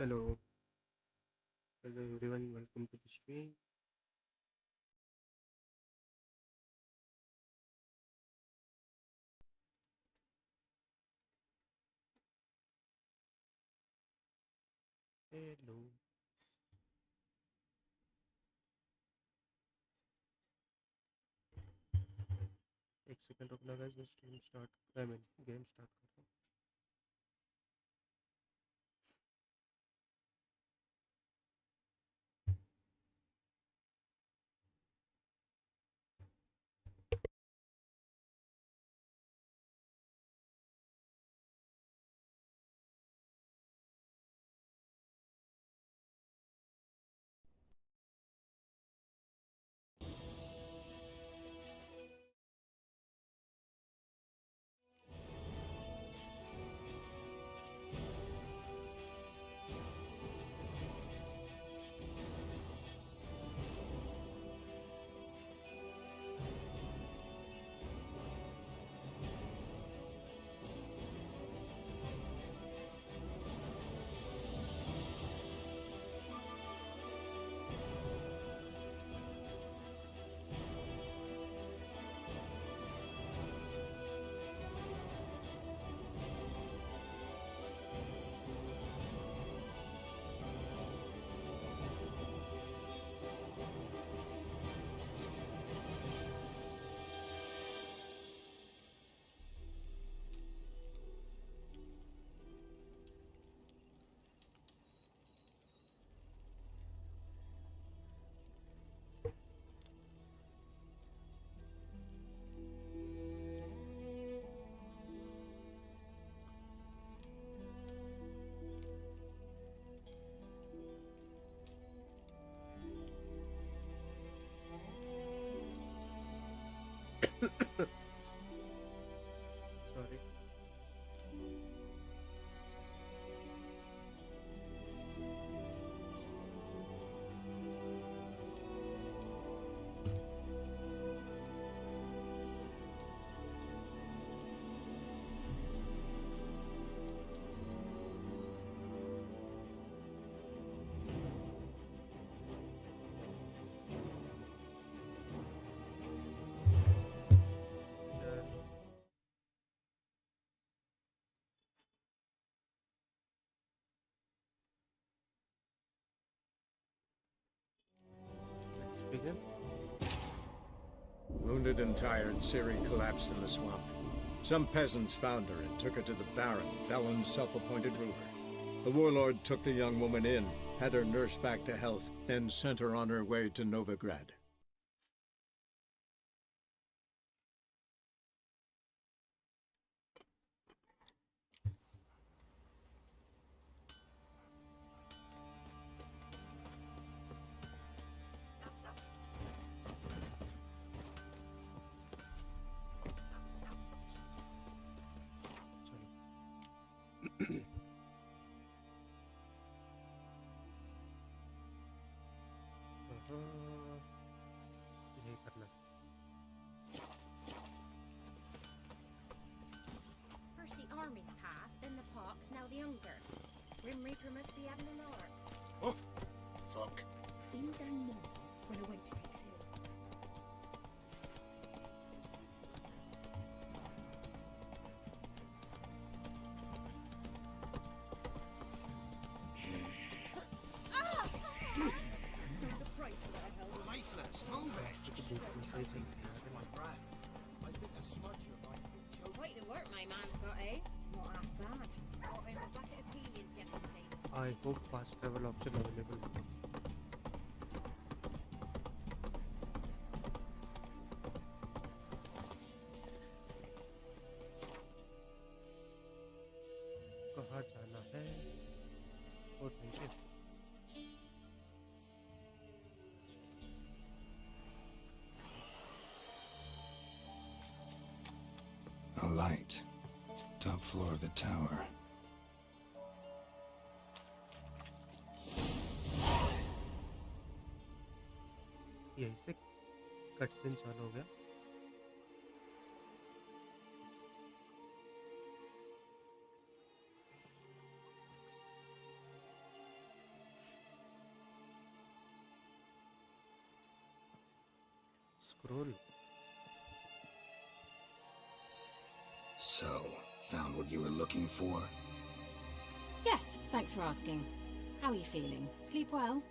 Hello, hello everyone, welcome to the stream. Hello. एक second रुकना guys, मैं stream start I mean game start करता हूँ. Sorry. Let's begin. Wounded and tired, Siri collapsed in the swamp. Some peasants found her and took her to the Baron, Velen's self-appointed ruler. The warlord took the young woman in, had her nursed back to health, then sent her on her way to Novigrad. यही करना. First the army's passed, then the pox, now the hunger. Grim Reaper must be having a lark. Oh, fuck. Been done more when a wench takes it. Quite the work my man's got, eh? Not half bad. Got him a bucket of peelings yesterday. I hope fast travel option available. कहाँ जाना है? और नीचे. A light. Top floor of the tower. यहीं से cutscene चालू हो गया. Scroll. So, found what you were looking for? Yes, thanks for asking. How are you feeling? Sleep well?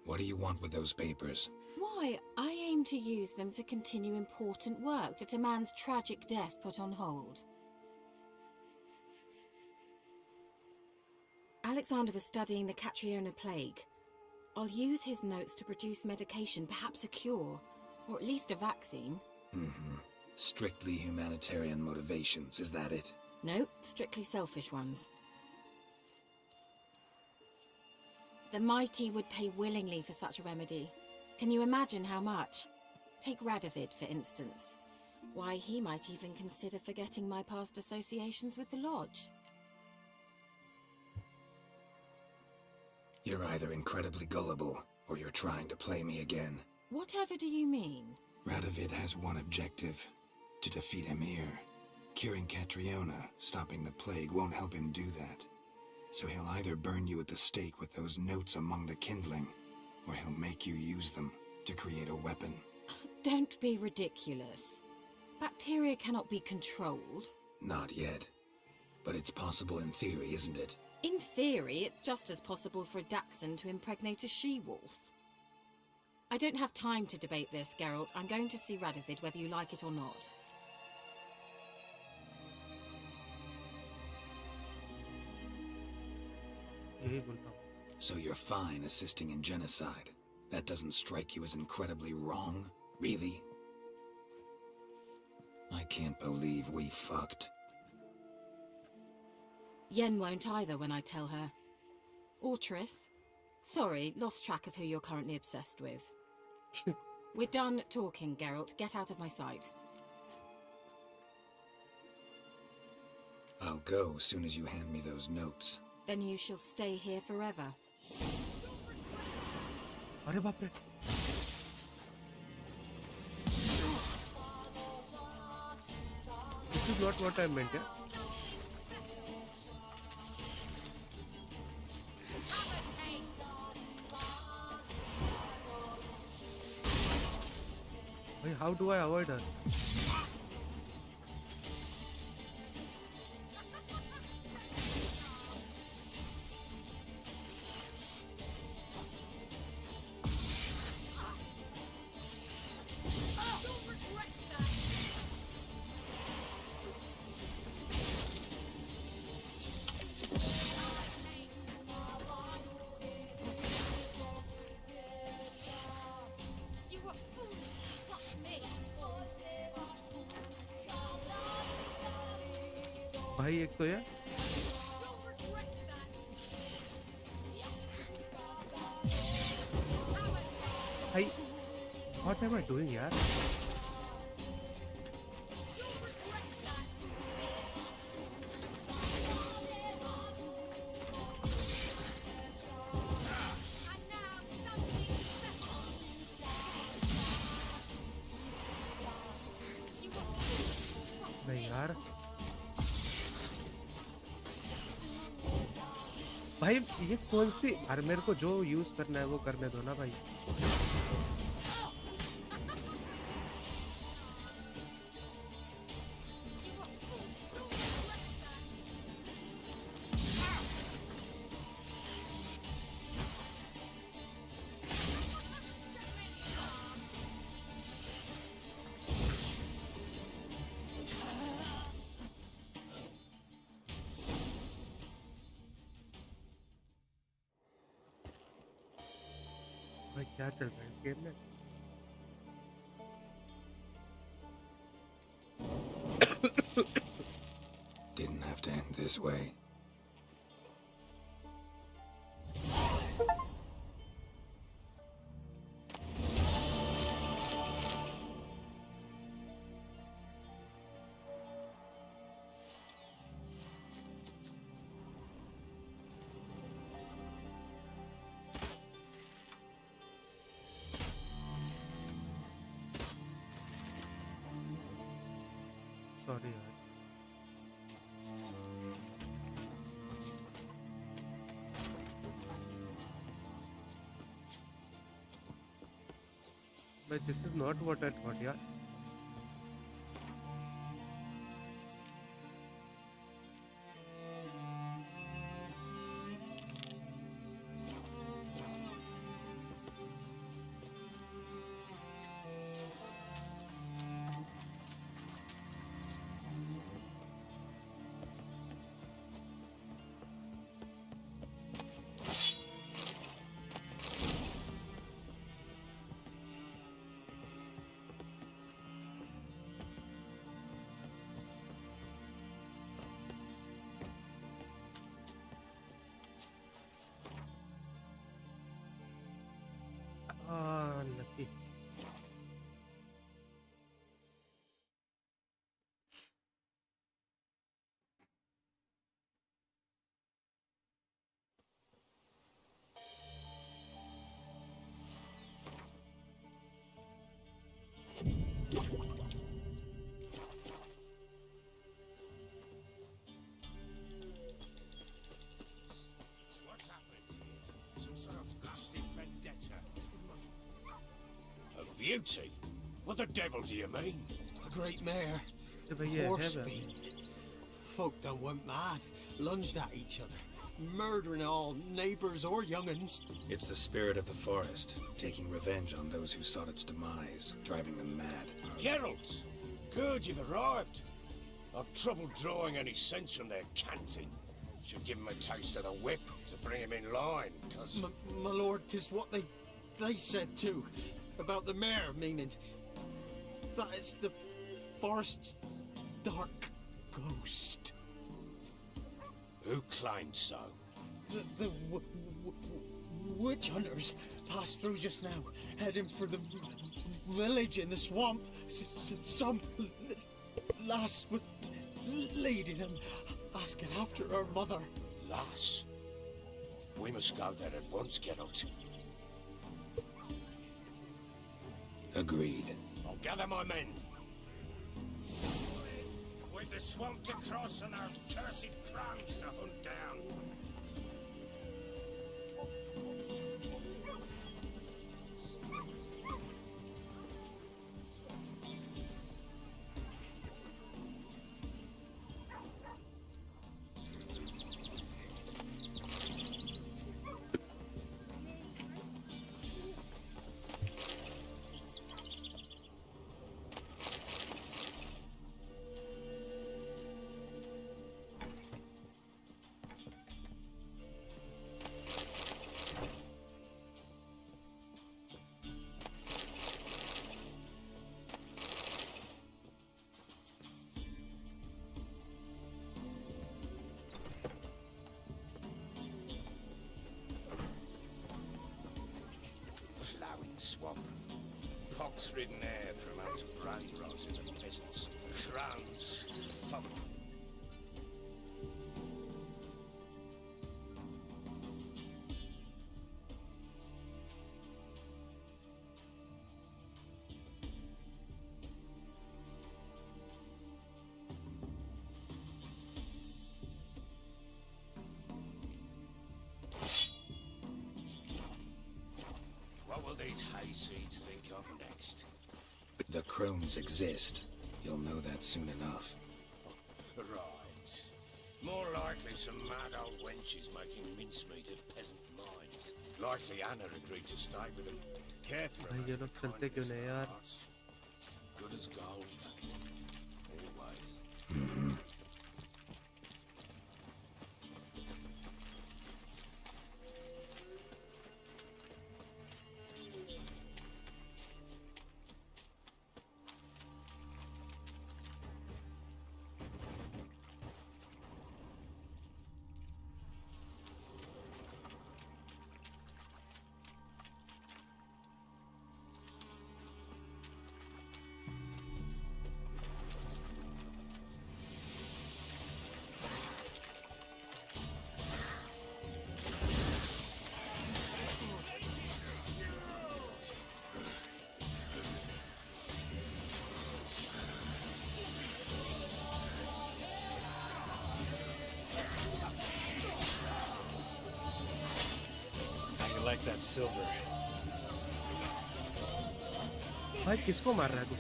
What do you want with those papers? Why, I aim to use them to continue important work that a man's tragic death put on hold. Alexander was studying the Catriona plague. I'll use his notes to produce medication, perhaps a cure, or at least a vaccine. Strictly humanitarian motivations, is that it? No, strictly selfish ones. The mighty would pay willingly for such a remedy. Can you imagine how much? Take Radovid, for instance. Why, he might even consider forgetting my past associations with the Lodge. You're either incredibly gullible, or you're trying to play me again. Whatever do you mean? Radovid has one objective: to defeat Emir. Curing Catriona, stopping the plague, won't help him do that. So he'll either burn you at the stake with those notes among the kindling, or he'll make you use them to create a weapon. Don't be ridiculous. Bacteria cannot be controlled. Not yet. But it's possible in theory, isn't it? In theory, it's just as possible for a Dachshund to impregnate a she-wolf. I don't have time to debate this, Geralt. I'm going to see Radovid whether you like it or not. यही बोलता हूँ. So you're fine assisting in genocide. That doesn't strike you as incredibly wrong, really? I can't believe we fucked. Yen won't either when I tell her. Or Triss. Sorry, lost track of who you're currently obsessed with. We're done talking, Geralt. Get out of my sight. I'll go as soon as you hand me those notes. Then you shall stay here forever. अरे बाप रे. This is not what I meant, yeah? Wait, how do I avoid her? भाई एक तो यार भाई what am I doing यार नहीं यार भाई ये कौन सी अरे मेरे को जो यूज करना है वो करने दो ना भाई भाई क्या चल रहा है इस गेम में Didn't have to end this way. Sorry यार But this is not what I thought, yeah. Ah, lucky. What's happened here? Some sort of blasted vendetta? A beauty? What the devil do you mean? A great mare. तो भैया है Horse वह। fiend. Folk done went mad, lunged at each other, murdering all neighbours or young'uns. It's the spirit of the forest, taking revenge on those who sought its demise, driving them mad. Geralt! Good, you've arrived. I've trouble drawing any sense from their canting. Should give him a taste of the whip to bring him in line, cause... My lord, 'tis what they said too, about the mare, meaning that it's the forest's dark ghost. Who claimed so? The witch hunters passed through just now, heading for the village in the swamp. Some lass was leading them, asking after her mother. Lass? We must go there at once, Geralt. Agreed. I'll gather my men. With the swamp to cross and those cursed crows to hunt down. Swamp. Pox-ridden air promotes brain rot in the peasants. Crowns. Fuck. What will these hayseeds think of next? The crones exist. You'll know that soon enough. Right. More likely some mad old wenches making mincemeat of peasant minds. Likely Anna agreed to stay with them. Care for भाई ये her. लोग चलते क्यों नहीं यार? Good as gold. Always. How you like that silver? भाई किसको मार रहा है तू?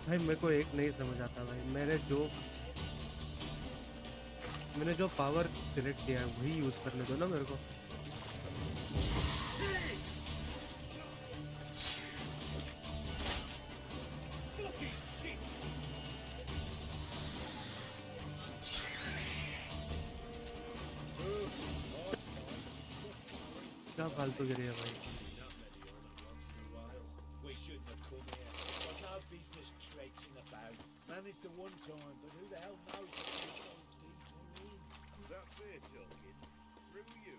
भाई मेरे को एक नहीं समझ आता भाई, मैंने जो पावर सिलेक्ट किया है वही यूज करने दो ना मेरे को। क्या फालतू गिरी है भाई। We shouldn't have come here. Got no business traipsing about. Managed the one time, but who the hell knows if we go deeper in? That fair talking. Through you.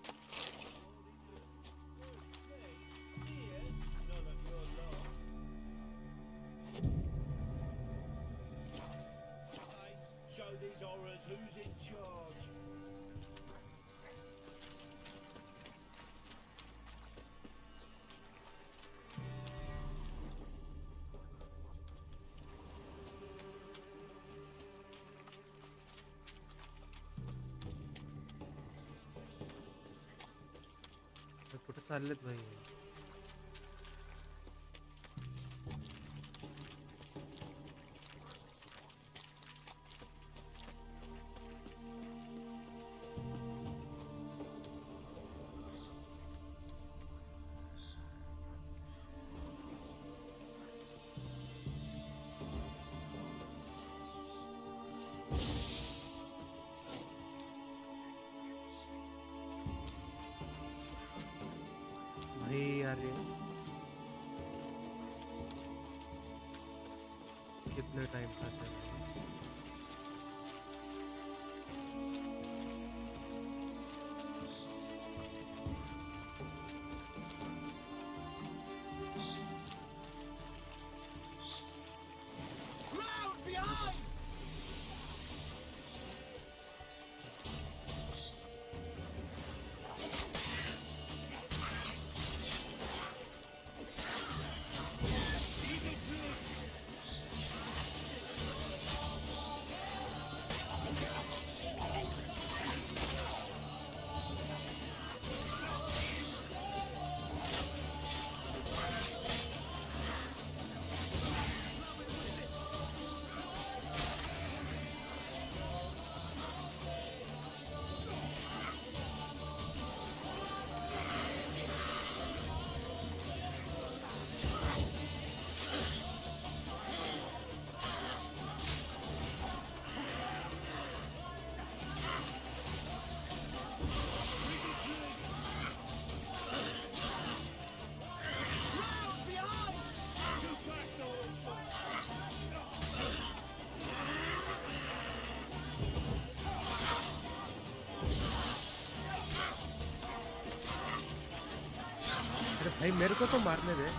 Here, none of your lot. Nice. Show these horrors who's in charge. कुठे चाललेत भाई? यार ये कितने time का चल रहा है? भाई मेरे को तो मारने दे।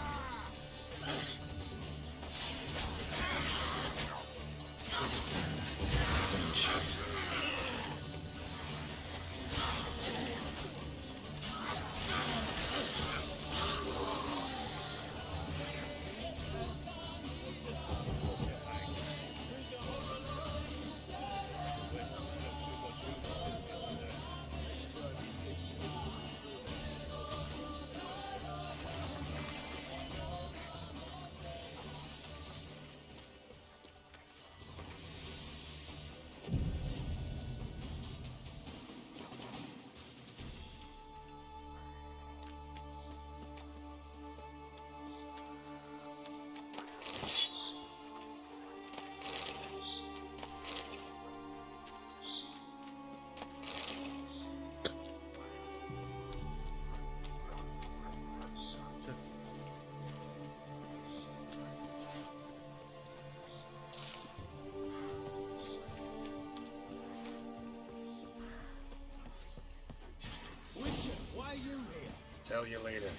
Tell you later.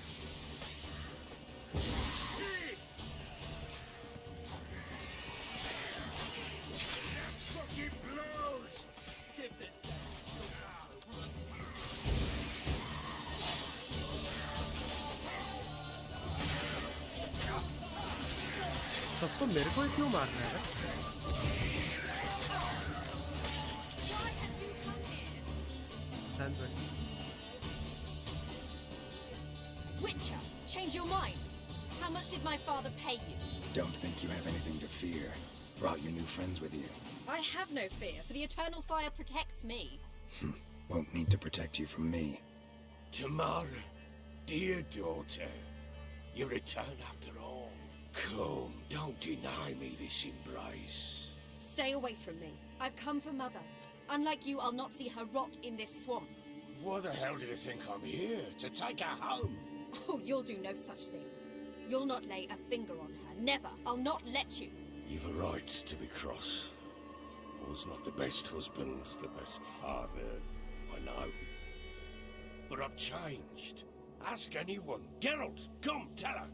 Fucking blows! Give the तो मेरे को क्यों मारना है? Stand by. Witcher, change your mind. How much did my father pay you? Don't think you have anything to fear. Brought your new friends with you. I have no fear, for the eternal fire protects me. Won't need to protect you from me. Tamara, dear daughter, you return after all. Come, don't deny me this embrace. Stay away from me. I've come for Mother. Unlike you, I'll not see her rot in this swamp. Why the hell do you think I'm here? To take her home? Oh, you'll do no such thing. You'll not lay a finger on her. Never. I'll not let you. You've a right to be cross. I was not the best husband, the best father, I know. But I've changed. Ask anyone. Geralt, come, tell her.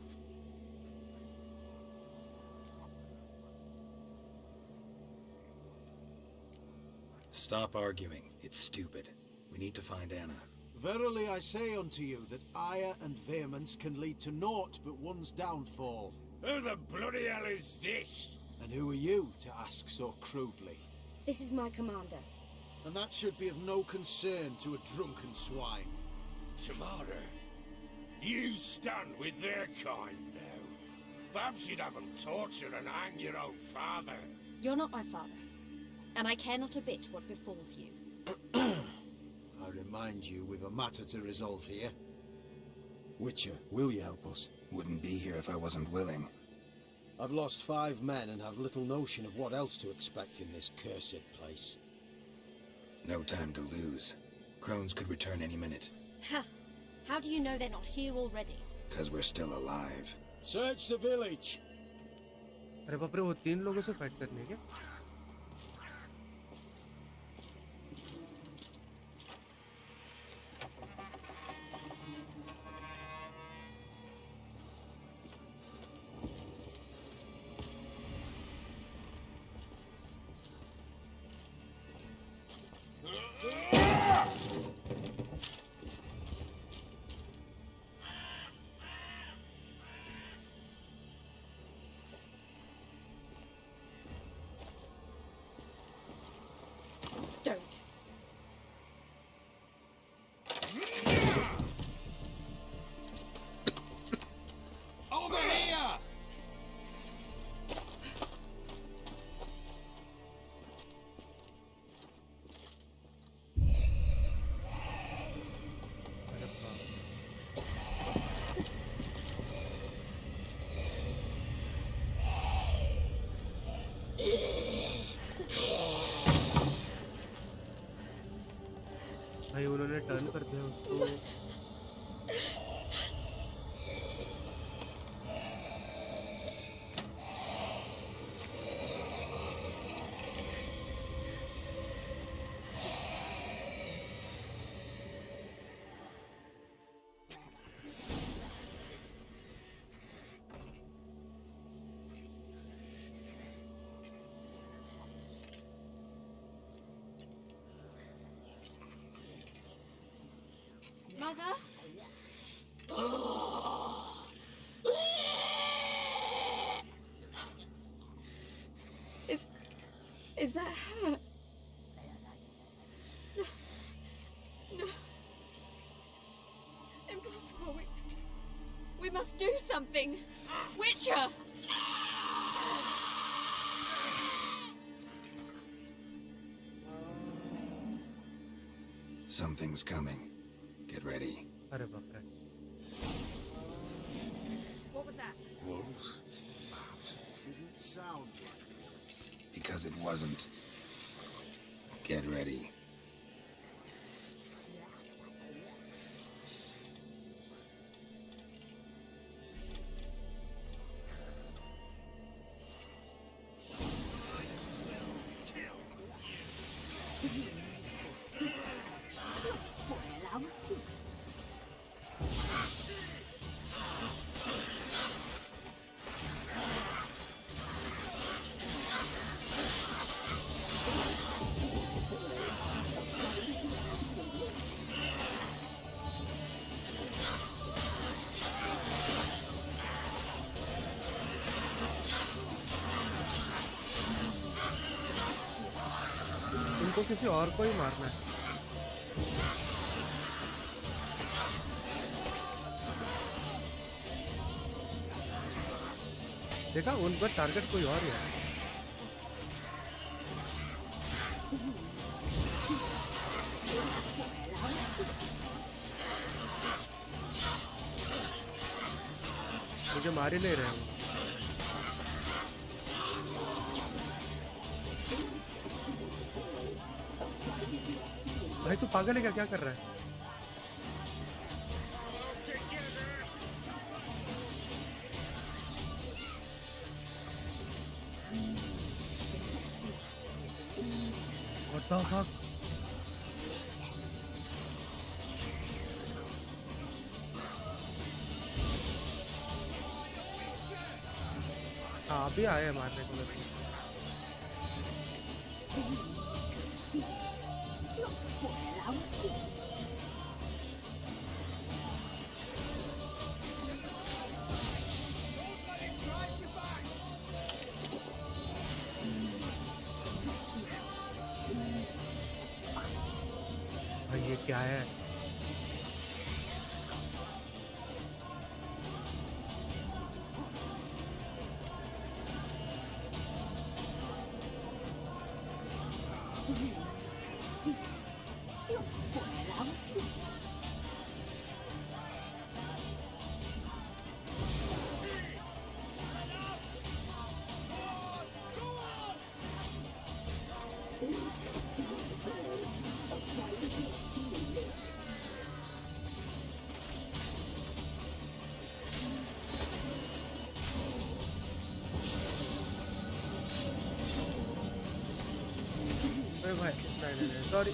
Stop arguing. It's stupid. We need to find Anna. Verily I say unto you that ire and vehemence can lead to naught but one's downfall. Who the bloody hell is this? And who are you to ask so crudely? This is my commander. And that should be of no concern to a drunken swine. Tamara, you stand with their kind now. Perhaps you'd have them torture and hang your own father. You're not my father. And I care not a bit what befalls you. I remind you, we've a matter to resolve here. Witcher, will you help us? Wouldn't be here if I wasn't willing. I've lost 5 men and have little notion of what else to expect in this cursed place. No time to lose. Crones could return any minute. Ha! How do you know they're not here already? 'Cause we're still alive. Search the village! अरे बाप रे, वो 3 लोगों से fight करनी है क्या? Don't. Over here! भाई उन्होंने टर्न कर दिया उसको. Mother? Is that her? No. No. It's impossible. We must do something. Witcher! Something's coming. Get ready. अरे बाप रे. What was that? Wolves? Didn't sound like wolves. Because it wasn't. Get ready. उनको किसी और को ही मारना है। देखा, उन पर टारगेट कोई और ही है। मुझे मार ही नहीं रहे हैं। भाई तू पागल है क्या कर रहा है? What the fuck? हाँ अभी आए मारने को लगता है। भाई ये क्या है? भाई नहीं सॉरी।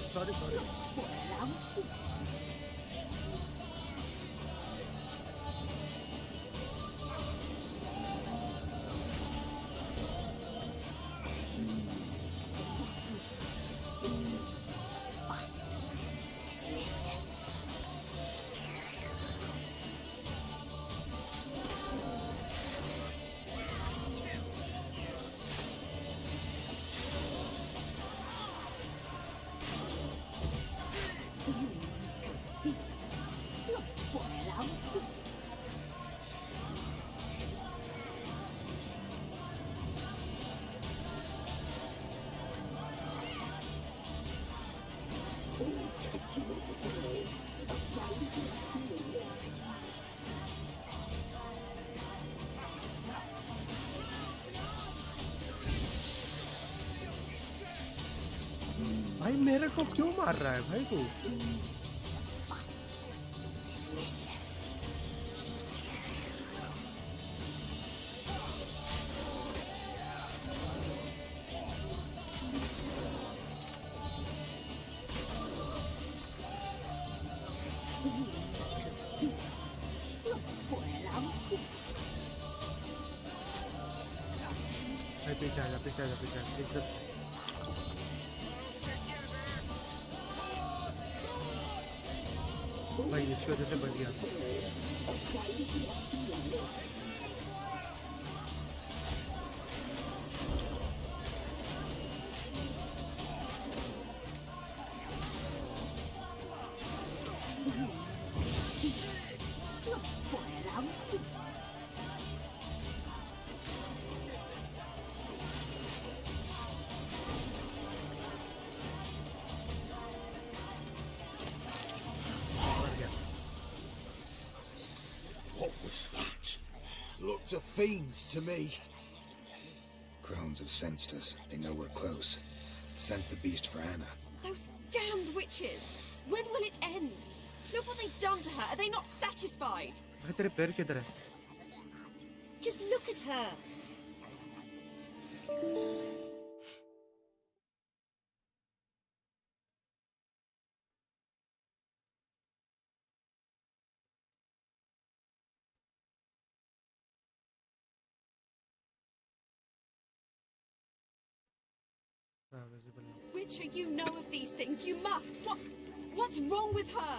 भाई मेरे को क्यों मार रहा है भाई तू? पीछे आ जा। भाई इसकी वजह से बच गया। Looked a fiend to me. Crones have sensed us. They know we're close. Sent the beast for Anna. Those damned witches! When will it end? Look what they've done to her. Are they not satisfied? भाई तेरे पैर किधर है? Just look at her. Witcher, you know of these things. You must. What's wrong with her?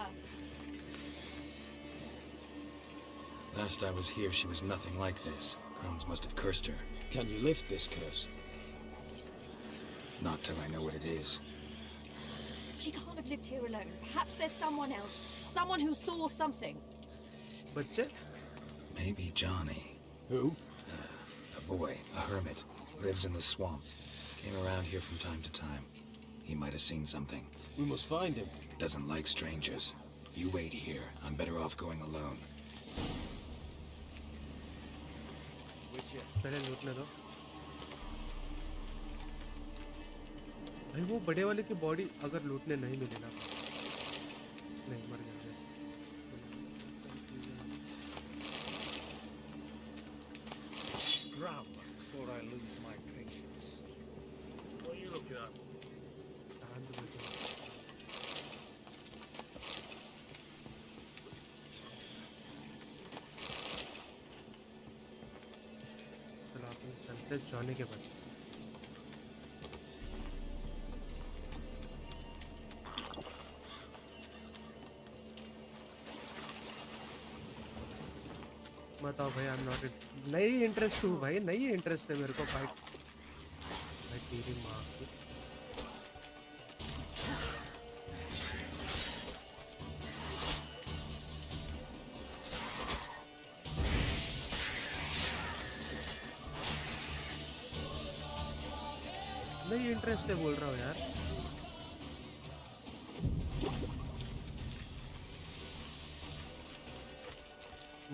Last I was here, she was nothing like this. Crones must have cursed her. Can you lift this curse? Not till I know what it is. She can't have lived here alone. Perhaps there's someone else. Someone who saw something. बच्चे Maybe Johnny. Who? A boy, a hermit. Lives in the swamp. Came around here from time to time. He might have seen something. We must find him. Doesn't like strangers. You wait here. I'm better off going alone. पहले लूटने दो भाई वो बड़े वाले की body अगर लूटने नहीं मिले ना नहीं मर गया बस Scrap before I lose my patience. What are you looking at? शांत बैठो चलो अपन चलते जॉनी के पास बताओ भाई आई एम नॉट नई इंटरेस्ट हूँ भाई नई इंटरेस्ट है मेरे को फाइट भाई तेरी माँ की नई इंटरेस्ट है बोल रहा हूँ यार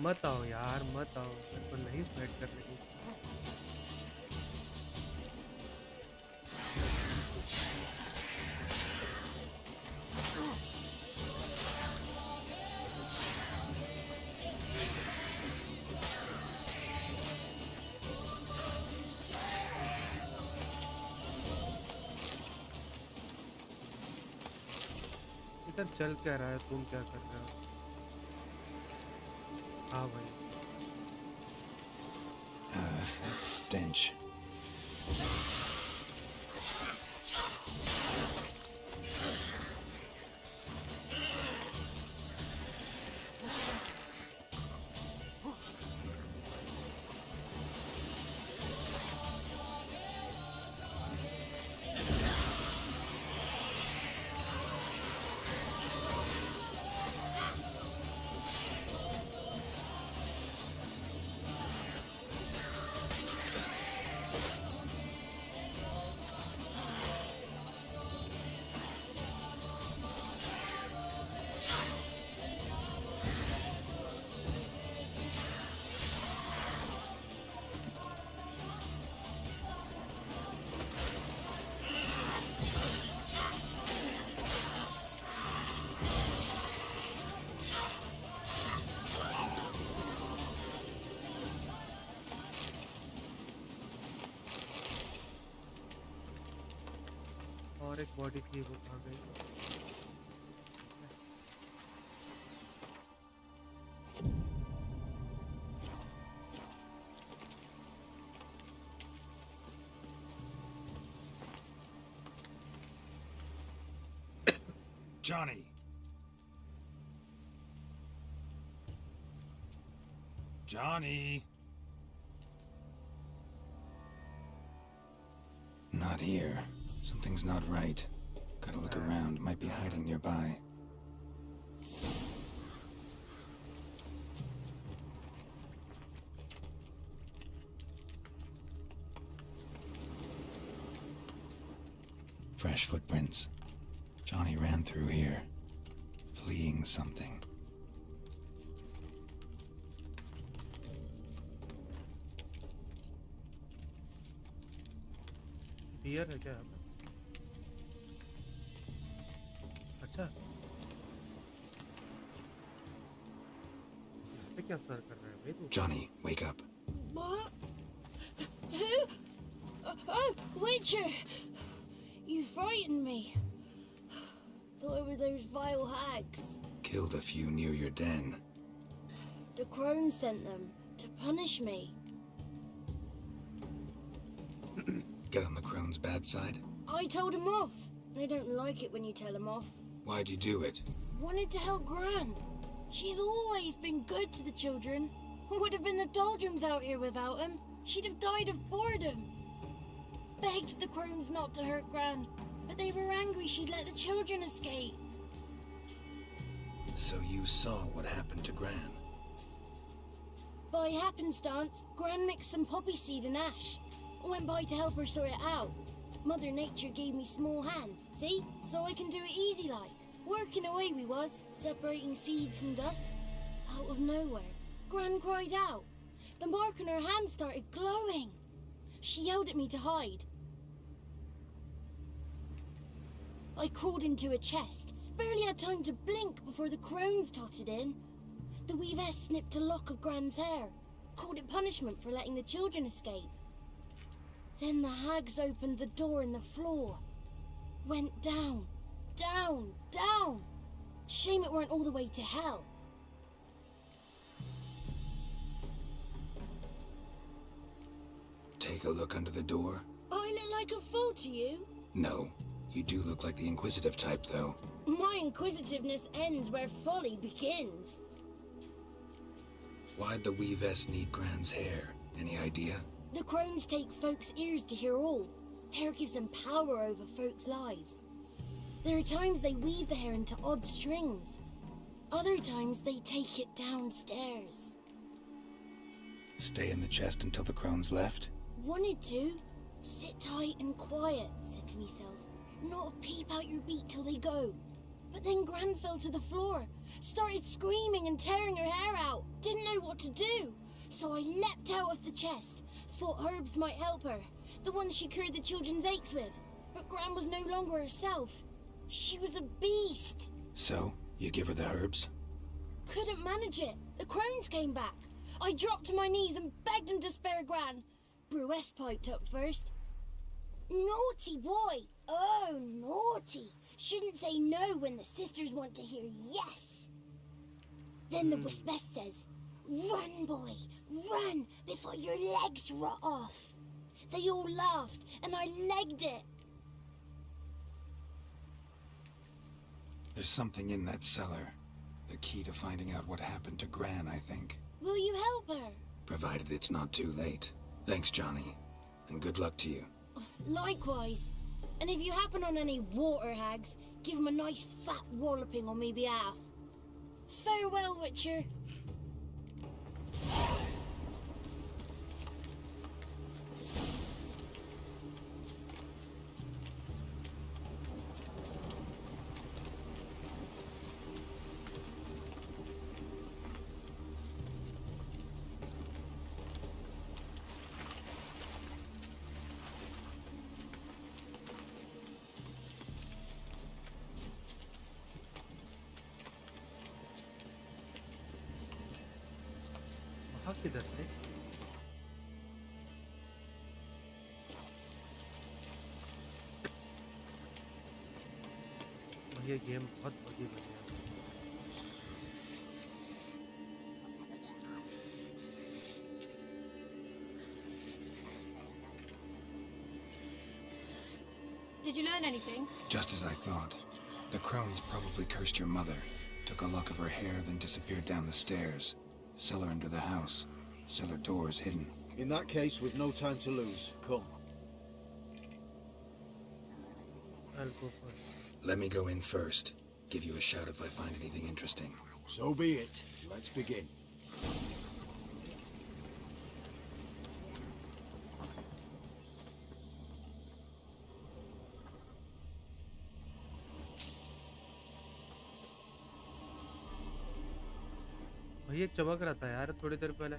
मत आओ यार मत आओ मेरे को नहीं फाइट करने की इधर चल क्या रहा है तुम क्या कर रहे हो हाँ भाई That stench. और एक बॉडी थी वो आ गई Johnny! Johnny! Not here. Something's not right. Gotta look around. Might be hiding nearby. Fresh footprints. Johnny ran through here, fleeing something. Beer है क्या यहाँ पे? अच्छा ये क्या सर कर रहा है भाई तू? Johnny, wake up. What? Who? Oh, Witcher! You frightened me. Thought it were those vile hags. Killed a few near your den. The crone sent them to punish me. Get on the crone's bad side? I told them off. They don't like it when you tell them off. Why'd you do it? Wanted to help Gran. She's always been good to the children. Would have been the doldrums out here without him. She'd have died of boredom. Begged the crones not to hurt Gran, but But they were angry she'd let the children escape. So you saw what happened to Gran? By happenstance, Gran mixed some poppy seed and ash. I went by to help her sort it out. Mother Nature gave me small hands, see? So I can do it easy like. Working away we was, separating seeds from dust. Out of nowhere, Gran cried out. The mark on her hand started glowing. She yelled at me to hide. I crawled into a chest, barely had time to blink before the crones totted in. The weavess snipped a lock of Gran's hair, called it punishment for letting the children escape. Then the hags opened the door in the floor. Went down, down, down. Shame it weren't all the way to hell. Take a look under the door? I look like a fool to you? No. You do look like the inquisitive type, though. My inquisitiveness ends where folly begins. Why'd the weavess need Gran's hair? Any idea? The crones take folks' ears to hear all. Hair gives them power over folks' lives. There are times they weave the hair into odd strings. Other times they take it downstairs. Stay in the chest until the crones left? Wanted to. Sit tight and quiet, said to myself. Not a peep out your beat till they go. But then Gran fell to the floor, started screaming and tearing her hair out. Didn't know what to do. So I leapt out of the chest. Thought herbs might help her. The ones she cured the children's aches with. But Gran was no longer herself. She was a beast. So, you give her the herbs? Couldn't manage it. The crones came back. I dropped to my knees and begged them to spare Gran. Brewess piped up first. Naughty boy! Oh, naughty! Shouldn't say no when the sisters want to hear yes. Then the Wispess says, run, boy, run before your legs rot off. They all laughed and I legged it. There's something in that cellar. The key to finding out what happened to Gran, I think. Will you help her? Provided it's not too late. Thanks, Johnny. And good luck to you. Likewise. And if you happen on any water hags, give them a nice fat walloping on me behalf. Farewell, Witcher. वहाँ किधर थे? ये game बहुत बड़ी बनी है। Did you learn anything? Just as I thought. The crones probably cursed your mother. Took a lock of her hair, then disappeared down the stairs. Cellar under the house. Cellar doors hidden. In that case, we've no time to lose. Come. I'll go first. Let me go in first. Give you a shout if I find anything interesting. So be it. Let's begin. भाई ये चमक रहा था यार थोड़ी देर पहले।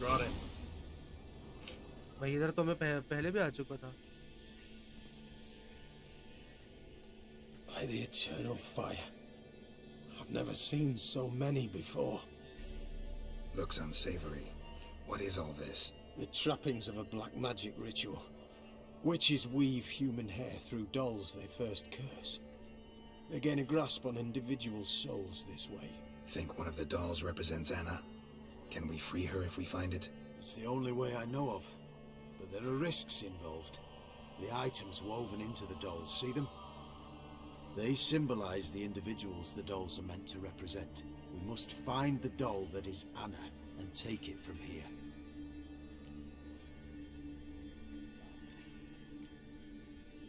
Got it. भाई इधर तो मैं पहले भी आ चुका था। By the eternal fire. I've never seen so many before. Looks unsavory. What is all this? The trappings of a black magic ritual. Witches weave human hair through dolls they first curse. They gain a grasp on individual souls this way. Think one of the dolls represents Anna? Can we free her if we find it? It's the only way I know of. But there are risks involved. The items woven into the dolls, see them? They symbolize the individuals the dolls are meant to represent. We must find the doll that is Anna and take it from here.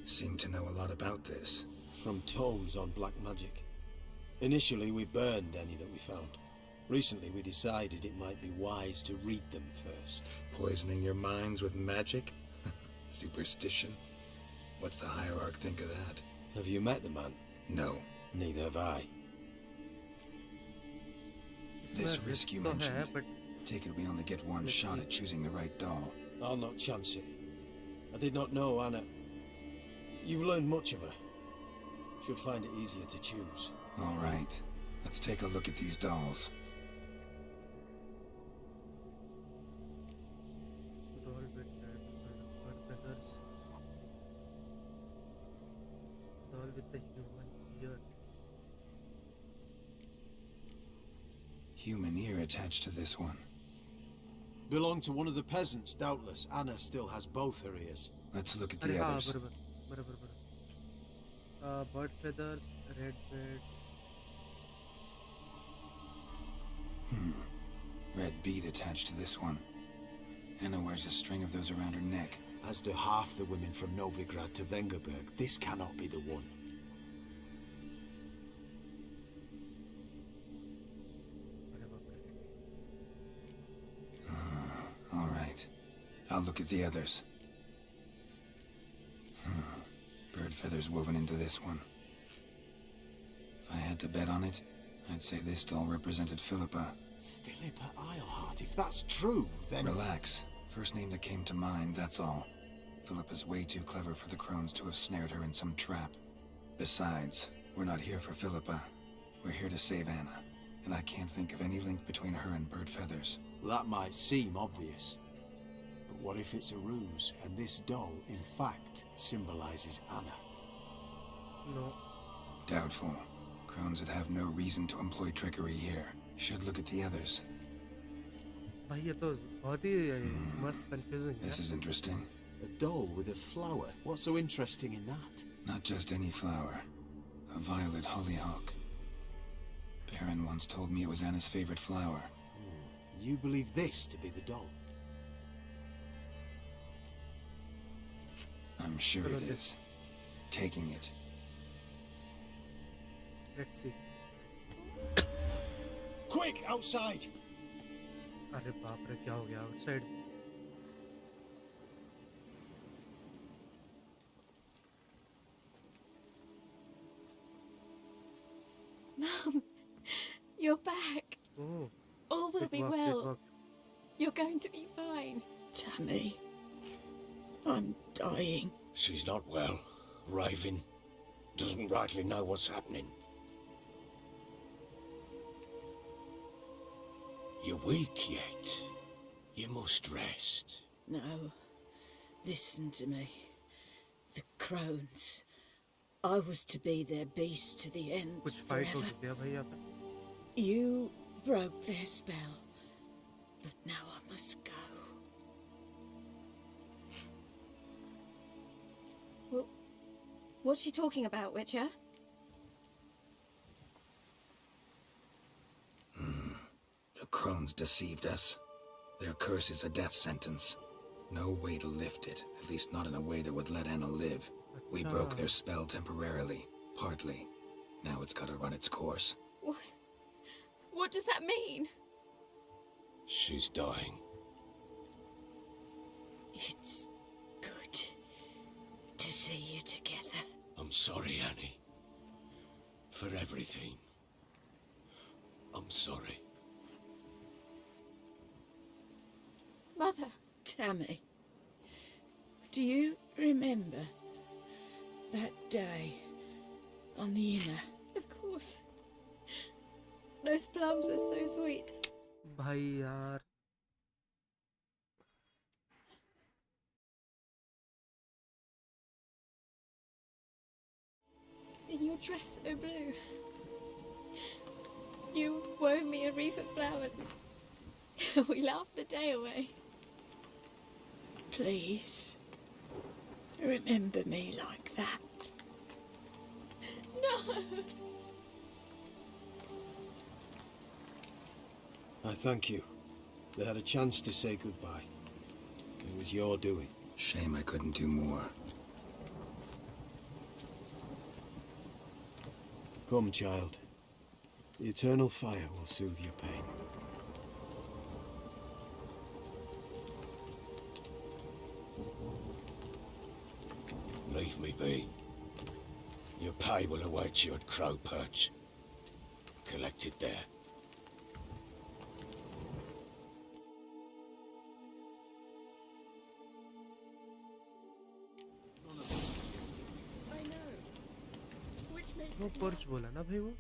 Seem to know a lot about this. From tomes on black magic. Initially, we burned any that we found. Recently, we decided it might be wise to read them first. Poisoning your minds with magic? Superstition? What's the ASRock think of that? Have you met the man? No. Neither have I. This risk you तो है, mentioned. but Take it we only get one Let's shot see. at choosing the right doll. I'll not chance it. I did not know Anna. You've learned much of her. Should find it easier to choose. All right. Let's take a look at these dolls. doll with red feathers. Doll with the human ear. Human ear attached to this one. Belonged to one of the peasants, doubtless. Anna still has both her ears. Let's look at अरे the हाँ others. बराबर. Bird feathers, red bird. Red bead attached to this one. Anna wears a string of those around her neck. As do half the women from Novigrad to Vengerberg. This cannot be the one. अरे बाप रे. All right. I'll look at the others. Bird feathers woven into this one. If I had to bet on it, I'd say this doll represented Philippa. Philippa Eilhart, if that's true, then... Relax. First name that came to mind, that's all. Philippa's way too clever for the crones to have snared her in some trap. Besides, we're not here for Philippa. We're here to save Anna. And I can't think of any link between her and bird feathers. That might seem obvious. But what if it's a ruse, and this doll, in fact, symbolizes Anna? No. Doubtful. Crones would have no reason to employ trickery here. Should look at the others. भाई ये तो बहुत ही मस्त confusing है. This is interesting. A doll with a flower. What's so interesting in that? Not just any flower. A violet hollyhock. Baron once told me it was Anna's favorite flower. You believe this to be the doll? I'm sure it is. Taking it. Let's see. Quick, outside! अरे बाप रे क्या हो गया outside. Mum, you're back. Oh, All will good be work, good well. work. You're going to be fine. Tammy, I'm dying. She's not well. Raving. Doesn't rightly know what's happening. You're weak yet. You must rest. No, listen to me. The crones. I was to be their beast to the end कुछ fight हो forever. गया भाई यहाँ पे. You broke their spell, but now I must go. Well, what's she talking about, Witcher? The crones deceived us. Their curse is a death sentence. No way to lift it, at least not in a way that would let Anna live. We broke their spell temporarily, partly. Now it's gotta run its course. What? What does that mean? She's dying. It's good to see you together. I'm sorry, Annie. For everything. I'm sorry. Mother. Tammy, do you remember that day on the inner? Of course. Those plums are so sweet. भाई यार. In your dress so blue. You wove me a wreath of flowers. We laughed the day away. Please, remember me like that. No! I thank you. They had a chance to say goodbye. It was your doing. Shame I couldn't do more. Come, child. The eternal fire will soothe your pain. Leave me be. Your pay will await you at Crow Perch. Collect it there. I know. Which makes वो it perch बोला ना भाई वो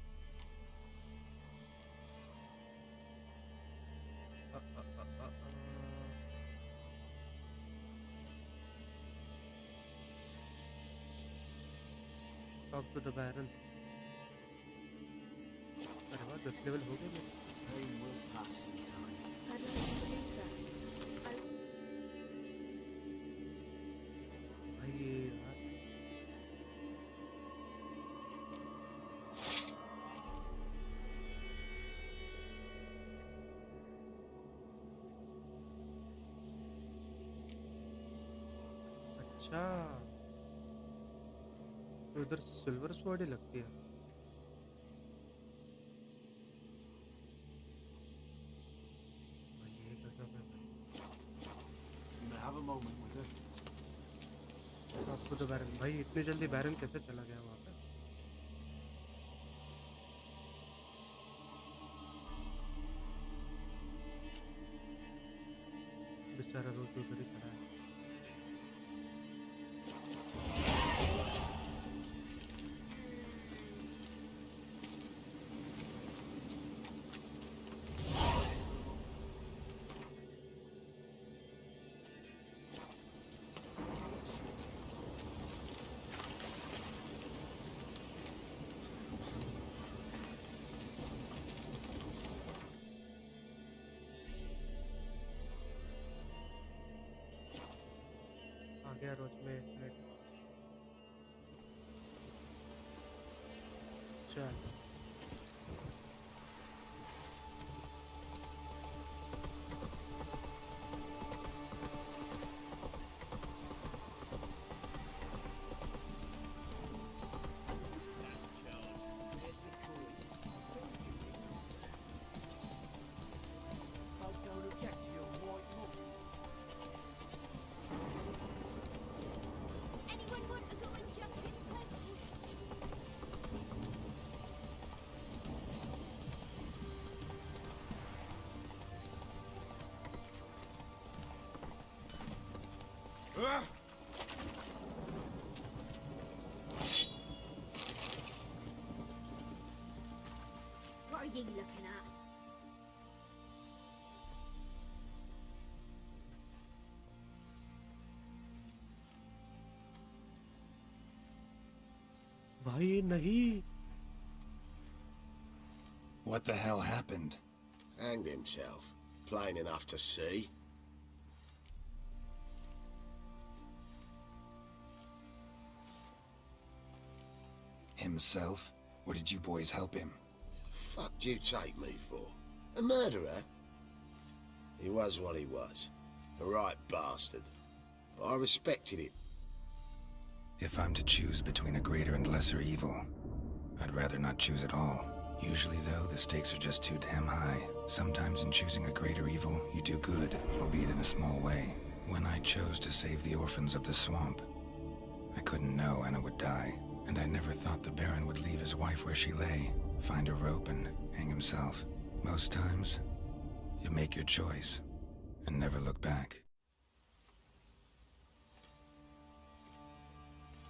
talk to the बैरन अरे वाह 10 level हो गए मेरे Pain will pass in time. I'd like to believe that. भाई ये यार अच्छा तो उधर सिल्वर स्वॉर्ड ही लगती है भाई ये गजब है भाई You may have a moment with her. आपको तो बैरन भाई इतनी जल्दी बैरन कैसे चला गया वहाँ पे बेचारा रोज उधर ही खड़ा है आ गया रोज में 1 मिनट चल Anyone want to go and jump in puddles? What are you looking at? भाई नहीं What the hell happened? Hanged himself. Plain enough to see. Himself? Or did you boys help him? Fuck do you take me for? A murderer? He was what he was. A right bastard. But I respected him. If I'm to choose between a greater and lesser evil, I'd rather not choose at all. Usually, though, the stakes are just too damn high. Sometimes in choosing a greater evil, you do good, albeit in a small way. When I chose to save the orphans of the swamp, I couldn't know Anna would die, and I never thought the Baron would leave his wife where she lay, find a rope and hang himself. Most times, you make your choice, and never look back.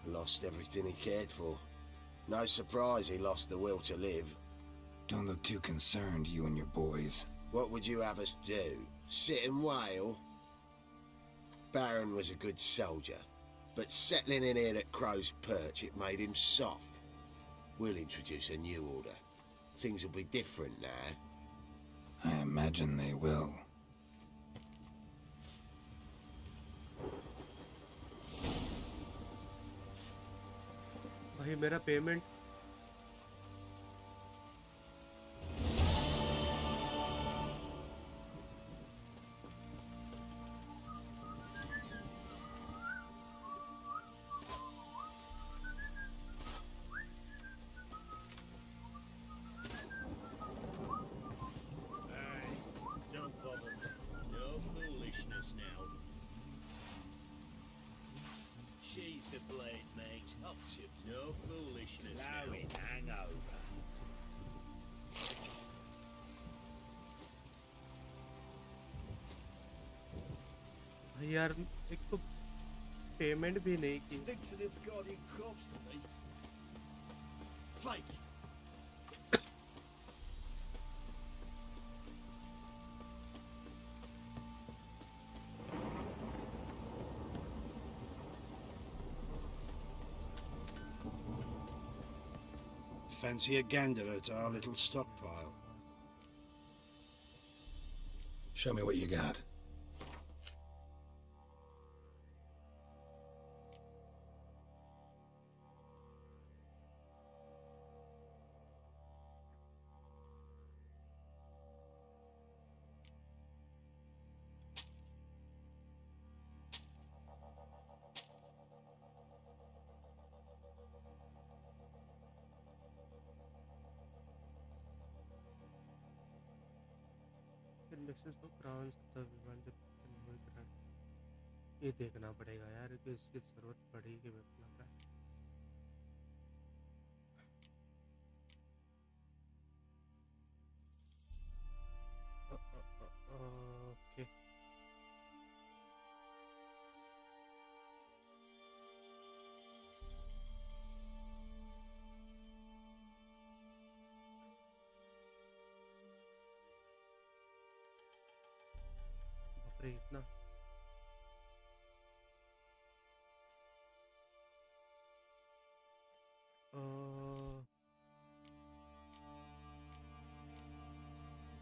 Lost everything he cared for. No surprise he lost the will to live. Don't look too concerned, you and your boys. What would you have us do? Sit and wail? Baron was a good soldier, but settling in here at Crow's Perch, it made him soft. We'll introduce a new order. Things will be different now. I imagine they will. भाई मेरा payment Don't bother. No foolishness now. She's the blade, mate. Up to no foolishness now. Hangover. भाई यार एक तो payment भी नहीं की। Sticks an Invercardian corpse to me. Fake. Fancy a gander at our little stockpile? Show me what you got. ये देखना पड़ेगा यार कि इसकी जरूरत पड़ेगी मेरे को लग रहा है। ओके बाप रे इतना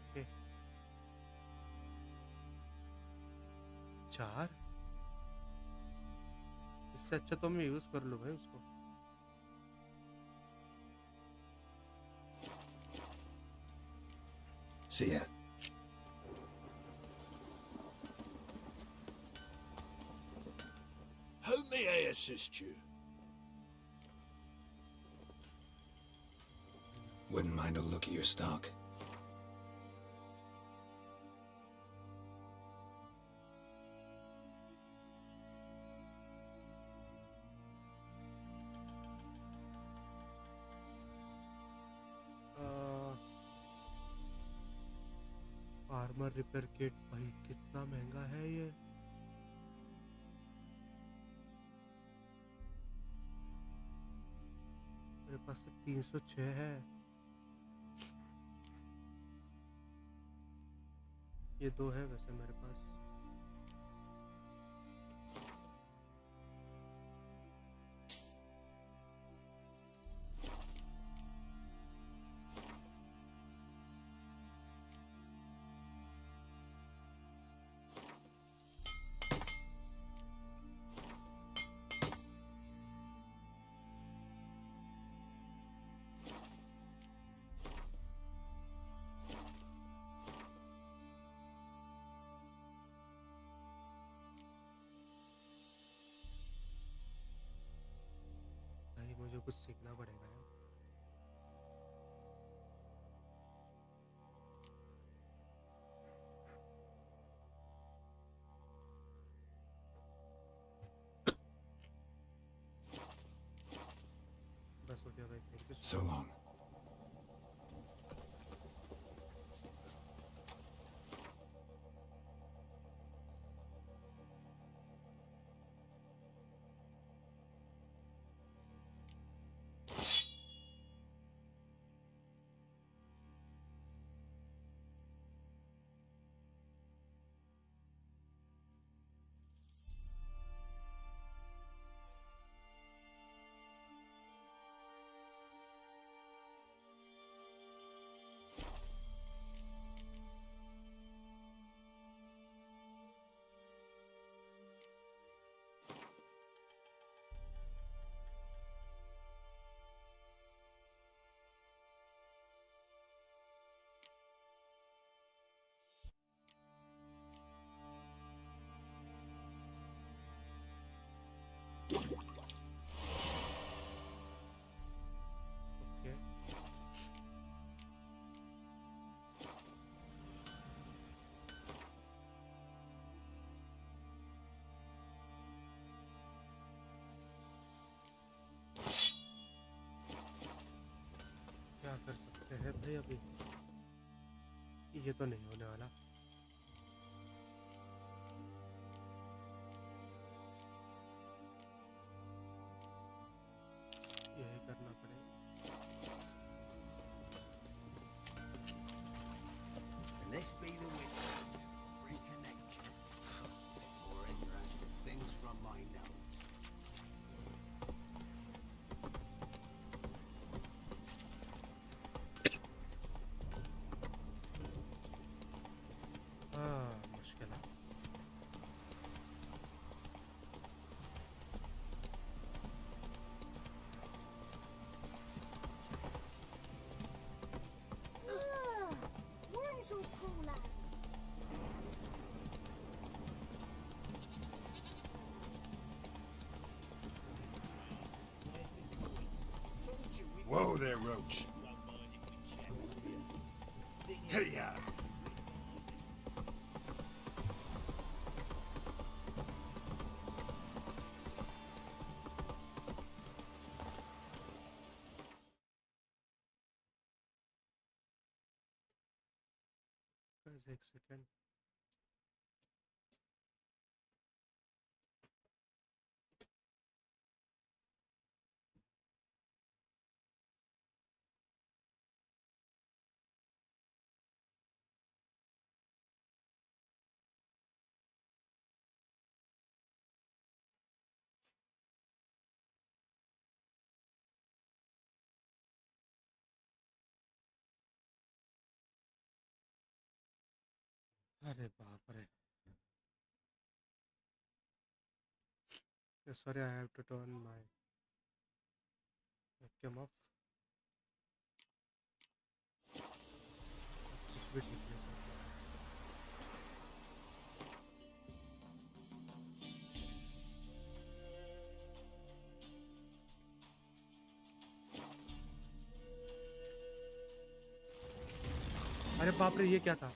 ओके 4 इससे अच्छा तो मैं यूज कर लूँ भाई उसको। See ya. How may I assist you? Wouldn't mind a look at your stock. Armour repair kit भाई कितना महंगा है ये। मेरे पास सिर्फ 306 है। ये 2 है वैसे मेरे पास। मुझे कुछ सीखना पड़ेगा यार। बस हो गया भाई, थैंक यू। So long. है भाई अभी, ये तो नहीं होने वाला। यही करना पड़ेगा। And this be the witch. Free connection. More interesting things from my nose. मुश्किल है। Worms all crawl out. Whoa there, Roach. Hey-ya! बस एक सेकेंड। अरे बाप रे, sorry, I have to turn my webcam off. कुछ भी ठीक नहीं चल रहा। अरे बाप रे, ये क्या था?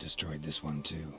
Destroyed this one too.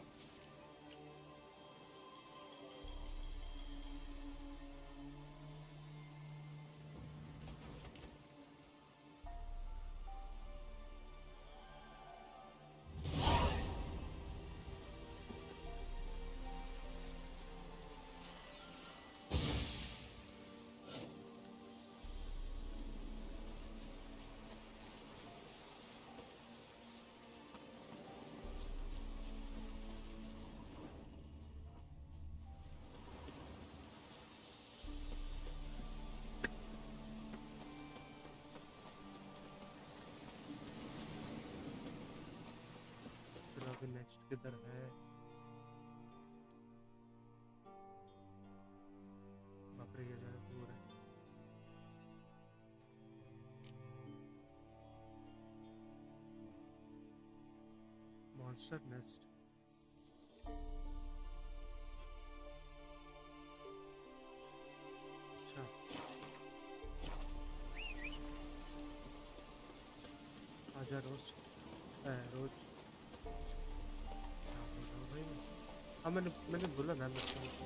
Next किधर है? बाप रे, ये ज़्यादा दूर है। Monster nest. अच्छा, आजा रोज रोज। हाँ, मैंने बोला ना लगता।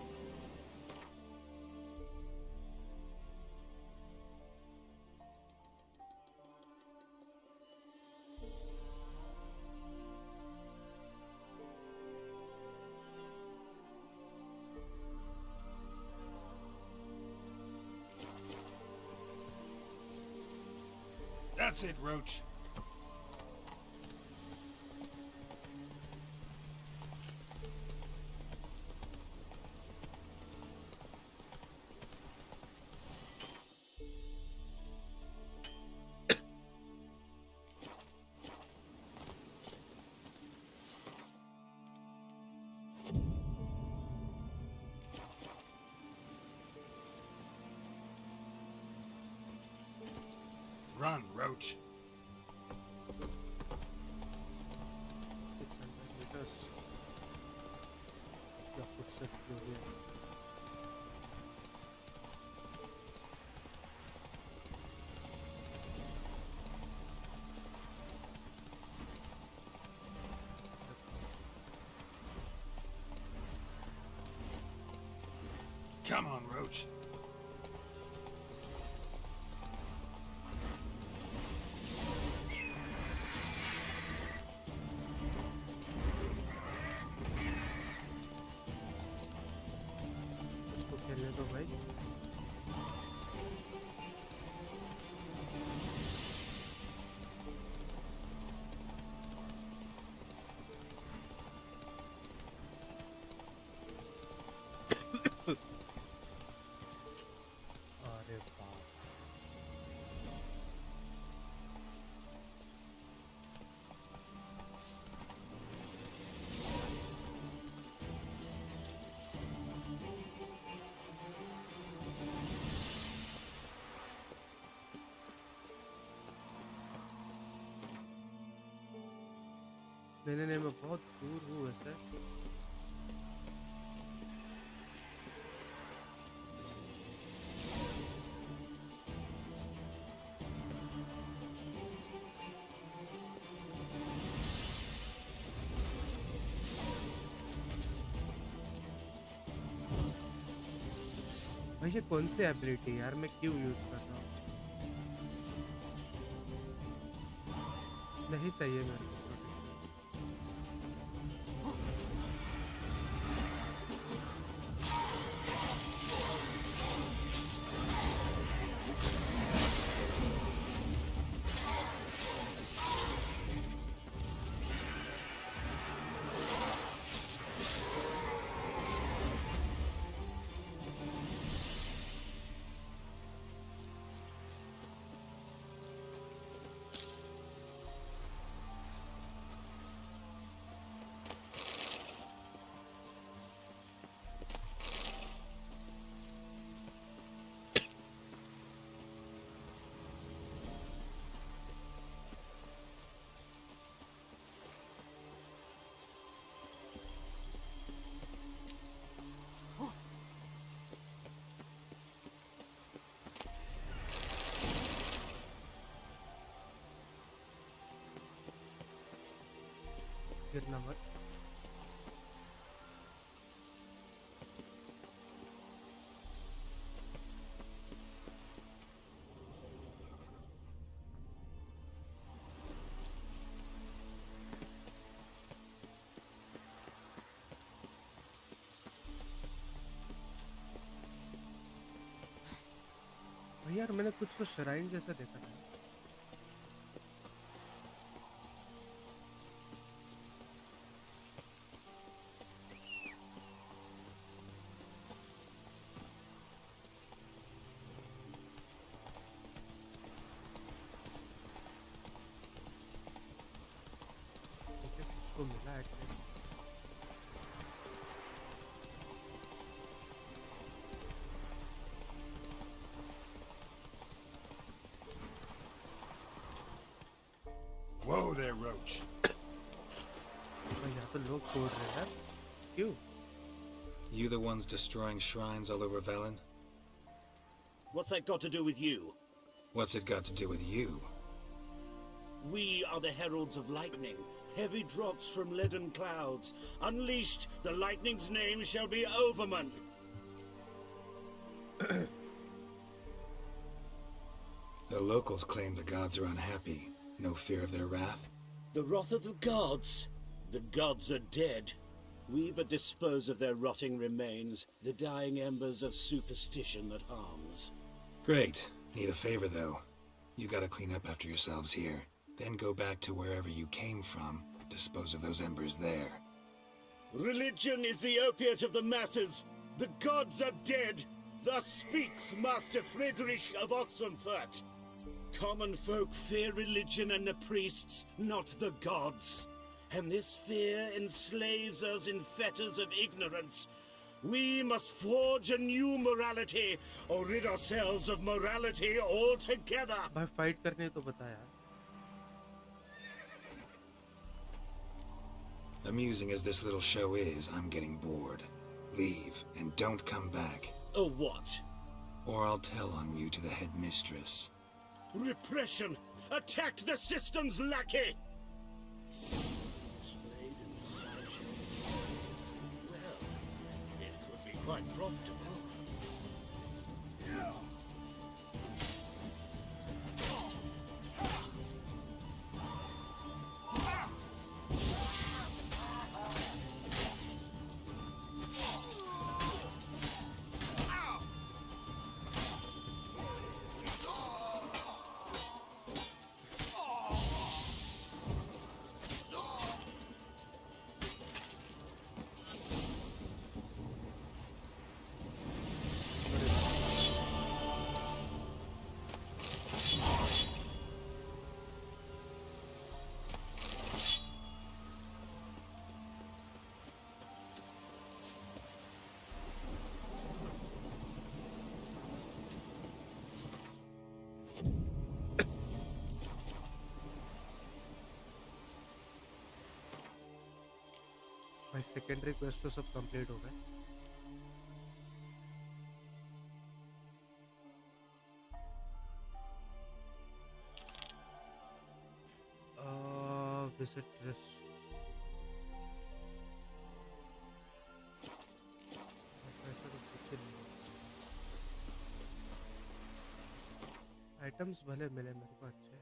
That's it, Roach. Run, Roach. 600 meters. क्या फुटस्टेप्स जो भी है. Come on, Roach. इसको खेलने दो भाई. अरे बाप. नहीं, मैं बहुत दूर हूँ वैसे. भाई ये कौन सी एबिलिटी है यार, मैं क्यों यूज कर रहा हूँ? नहीं चाहिए मेरे को. गिरना मत. भाई यार मैंने कुछ तो श्राइन जैसा देखा था. को मिला एटलीस्ट. Whoa there, Roach. यहाँ तो लोग तोड़ रहे हैं यार. क्यों? You the ones destroying shrines all over Velen? What's that got to do with you? What's it got to do with you? We are the heralds of lightning. Heavy drops from leaden clouds. Unleashed, the lightning's name shall be Overman. The locals claim the gods are unhappy. No fear of their wrath? The wrath of the gods? The gods are dead. We but dispose of their rotting remains, the dying embers of superstition that harms. Great. Need a favor, though. You gotta clean up after yourselves here. Then go back to wherever you came from. Dispose of those embers there. Religion is the opiate of the masses. The gods are dead. Thus speaks Master Friedrich of Oxenfurt. Common folk fear religion and the priests, not the gods. And this fear enslaves us in fetters of ignorance. We must forge a new morality, or rid ourselves of morality altogether. भाई fight करने तो बता यार. Amusing as this little show is, I'm getting bored. Leave, and don't come back. Oh, what? Or I'll tell on you to the headmistress. Repression! Attack the system's lackey! Displayed in the sideshow. Well, it could be quite profitable. भाई secondary quest तो सब complete हो गए. Visit dress. पैसा तो कुछ नहीं. Items भले मिले मेरे को अच्छे.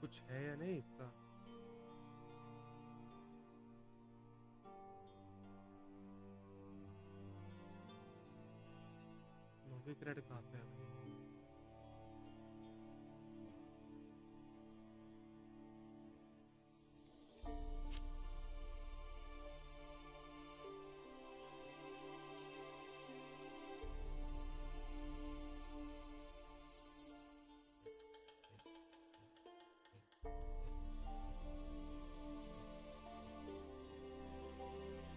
कुछ है या नहीं इसका. मूवी क्रेडिट कहाँ पे है भाई.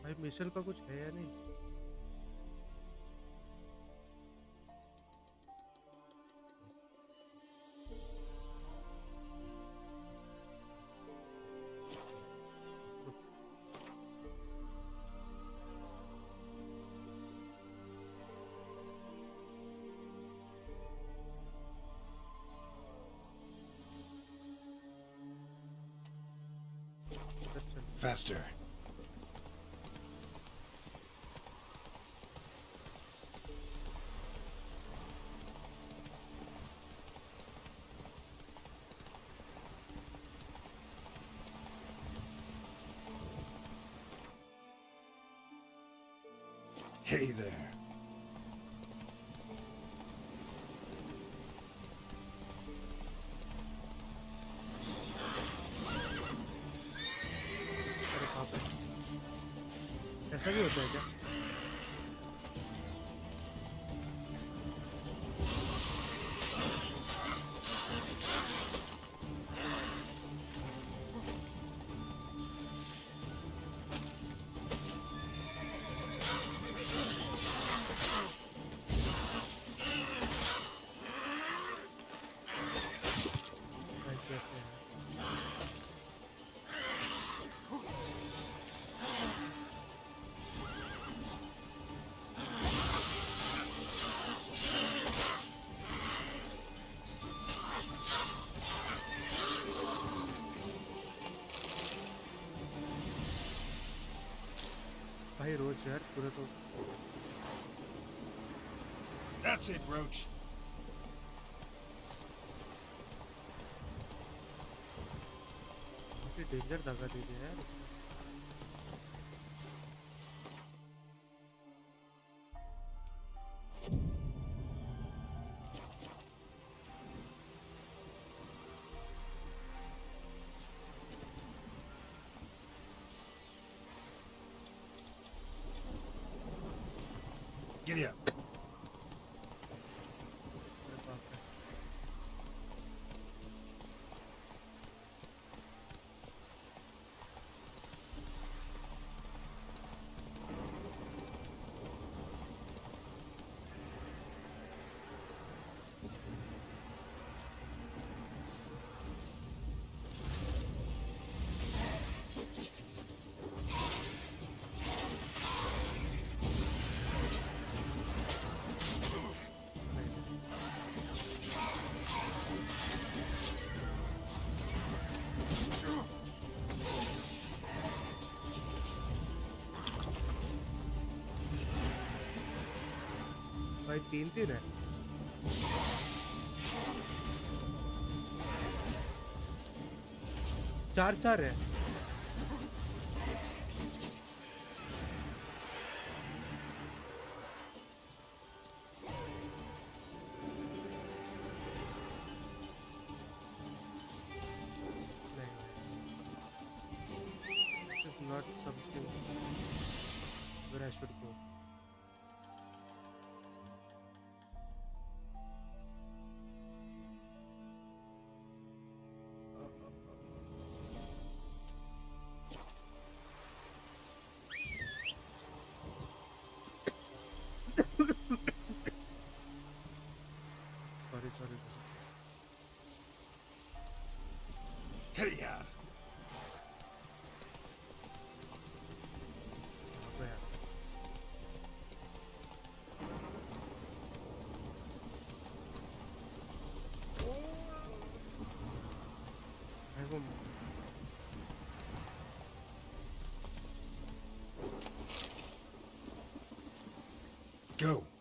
भाई मिशेल का कुछ है या नहीं. Faster. Hey there. ऐसा भी होता है क्या. भाई रोज यार पूरे तो. That's it, Roach. डेंजर दगा दे दिया यार. Giddy up. भाई 3-3 है। चार चार है। This is not something where I should go. Sorry. Hey, yeah.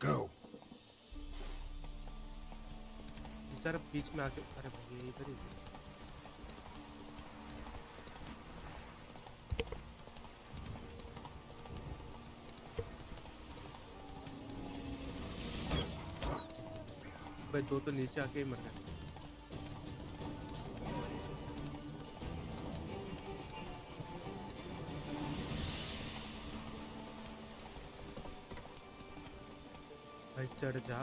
Go. बेचारा बीच में आके, अरे भाई ये इधर ही भाई, दो तो नीचे आके ही मर गए। भाई चढ़ जा।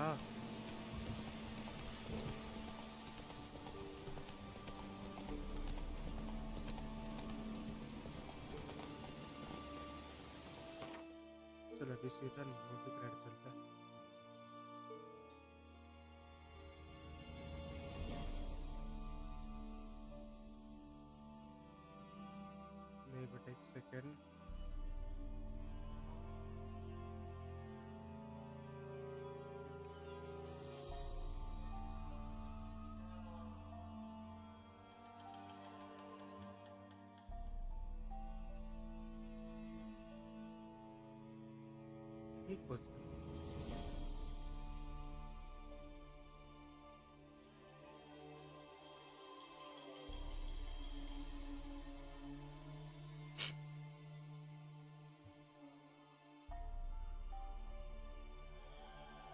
चलो अभी सीधा नोटिक रेड चलता है। नहीं बट एक सेकेंड, ठीक बोल सकते।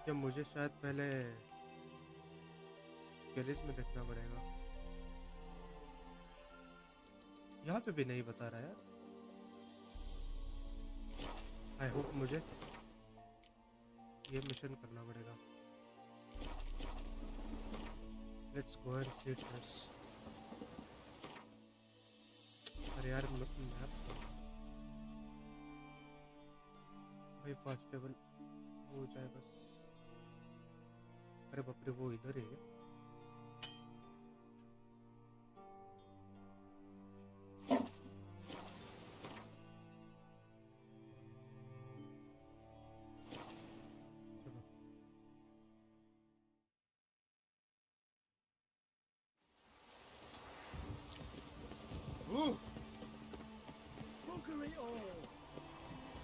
या मुझे शायद पहले स्केलिस में देखना पड़ेगा। यहाँ पे भी नहीं बता रहा यार। आई होप मुझे ये मिशन करना पड़ेगा। Let's go and see this. अरे यार मैप भाई फास्ट टेबल हो जाए बस। अरे बाप रे, वो इधर है।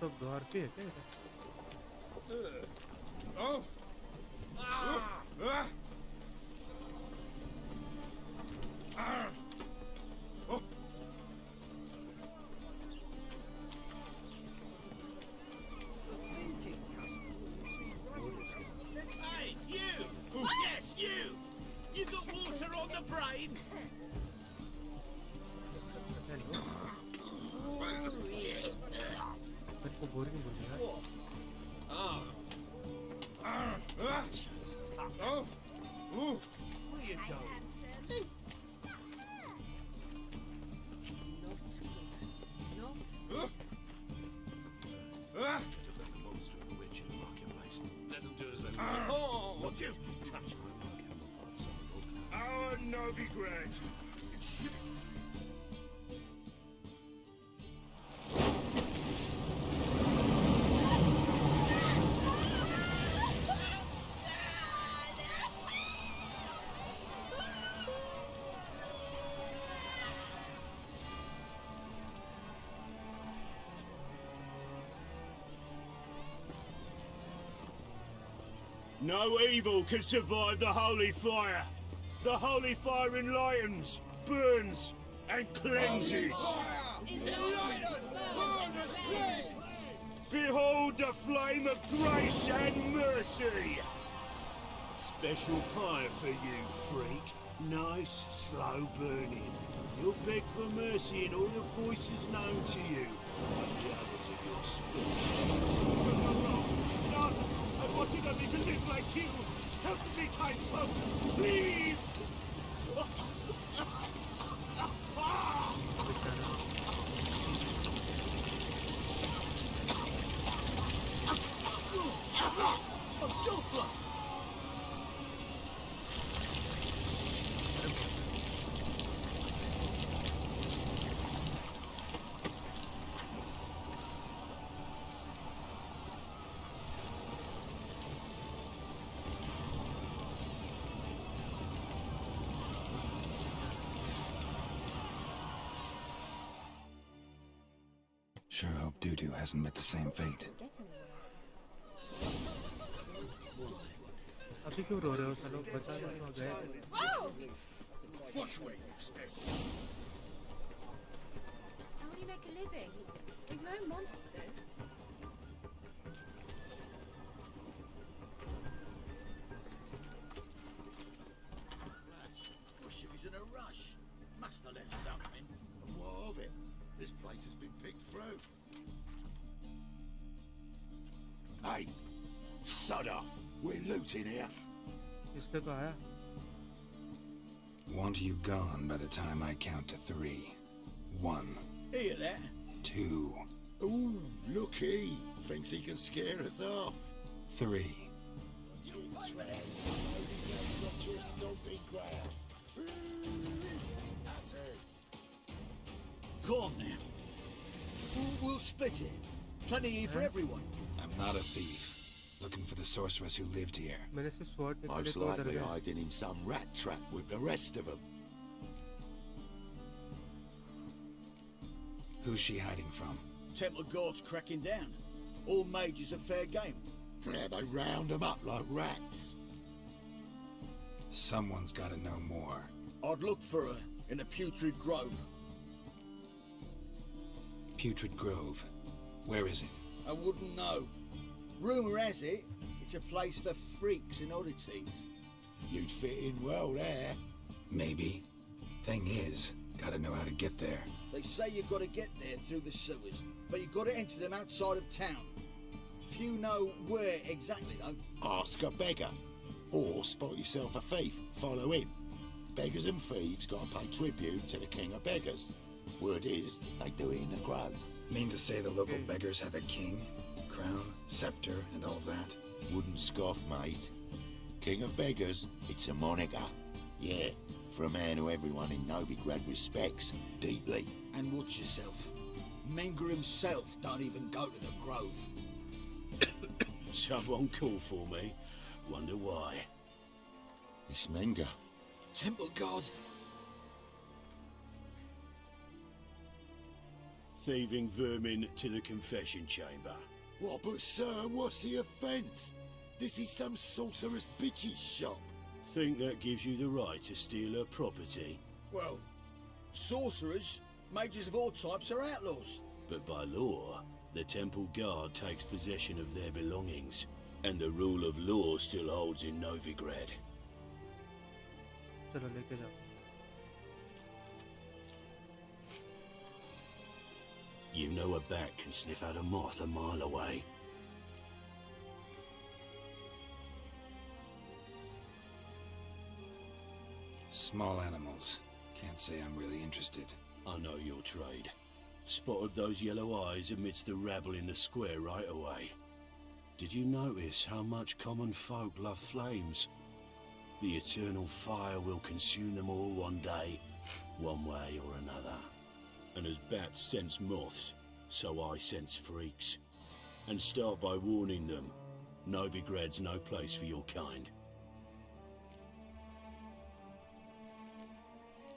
सब द्वार पे है क्या इधर? Hey, you! Yes, you! You got water on the brain? को बोरिंग बोल रहा है। No evil can survive the holy fire. The holy fire enlightens, burns, and cleanses. Behold the flame of grace and mercy. Special pie for you, freak. Nice, slow burning. You'll beg for mercy in all the voices known to you, like the others of your species. No, I wanted only to live like you. Help me, kind folk, please! A doppler! Sure hope Dudu hasn't met the same fate. अभी क्यों रो रहे हो चलो बचा नहीं हो गए Watch where you step. How will you make a living? We've no monsters. Well, she was in a rush. Must have left something. And what of it? This place has been picked through. Hey, sod off. We're looting here. इसने तो आया Want you gone by the time I count to 3. 1, Hear that? 2, Ooh, looky. Thinks he can scare us off. 3. Come on now. We'll split it. Plenty for everyone. I'm not a thief. Looking for the sorceress who lived here. मैंने सिर्फ sword निकाले Most तो उधर likely गए hiding in some rat trap with the rest of them. Who's she hiding from? Temple Guard's cracking down. All mages are fair game. Yeah, they round them up like rats. Someone's got to know more. I'd look for her in a putrid grove. Putrid Grove. Where is it? I wouldn't know. Rumour has it, it's a place for freaks and oddities. You'd fit in well there. Maybe. Thing is, gotta know how to get there. They say you've got to get there through the sewers, but you've got to enter them outside of town. Few know where exactly, though. Ask a beggar. Or spot yourself a thief, follow him. Beggars and thieves got to pay tribute to the king of beggars. Word is, they do it in the grove. Mean to say the local beggars have a king, crown, scepter, and all that? Wouldn't scoff, mate. King of beggars, it's a moniker. Yeah, for a man who everyone in Novigrad respects deeply. And watch yourself. Menger himself don't even go to the grove. Someone called for me. Wonder why. It's Menger. Temple Guard. Thieving vermin to the confession chamber. What, but sir, what's the offence? This is some sorcerer's bitch's shop. Think that gives you the right to steal her property? Well, sorcerers, mages of all types are outlaws. But by law, the temple guard takes possession of their belongings, and the rule of law still holds in Novigrad. चलो लेके जाओ You know a bat can sniff out a moth a mile away. Small animals. Can't say I'm really interested. I know your trade. Spotted those yellow eyes amidst the rabble in the square right away. Did you notice how much common folk love flames? The eternal fire will consume them all one day, one way or another. And as bats sense moths, so I sense freaks. And start by warning them, Novigrad's no place for your kind.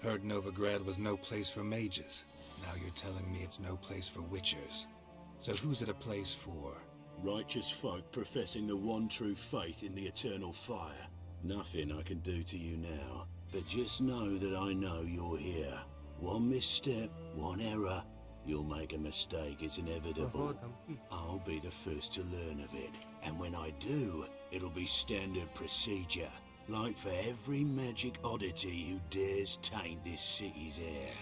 Heard Novigrad was no place for mages. Now you're telling me it's no place for witchers. So who's it a place for? Righteous folk professing the one true faith in the eternal fire. Nothing I can do to you now, but just know that I know you're here. One misstep, one error, you'll make a mistake, it's inevitable. I'll be the first to learn of it, and when I do, it'll be standard procedure, like for every magic oddity who dares taint this city's air.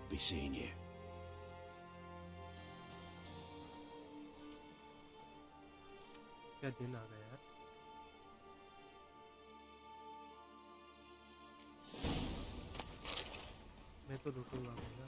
Be seeing you. क्या दिन आ गया यार मैं तो रुकूंगा भैया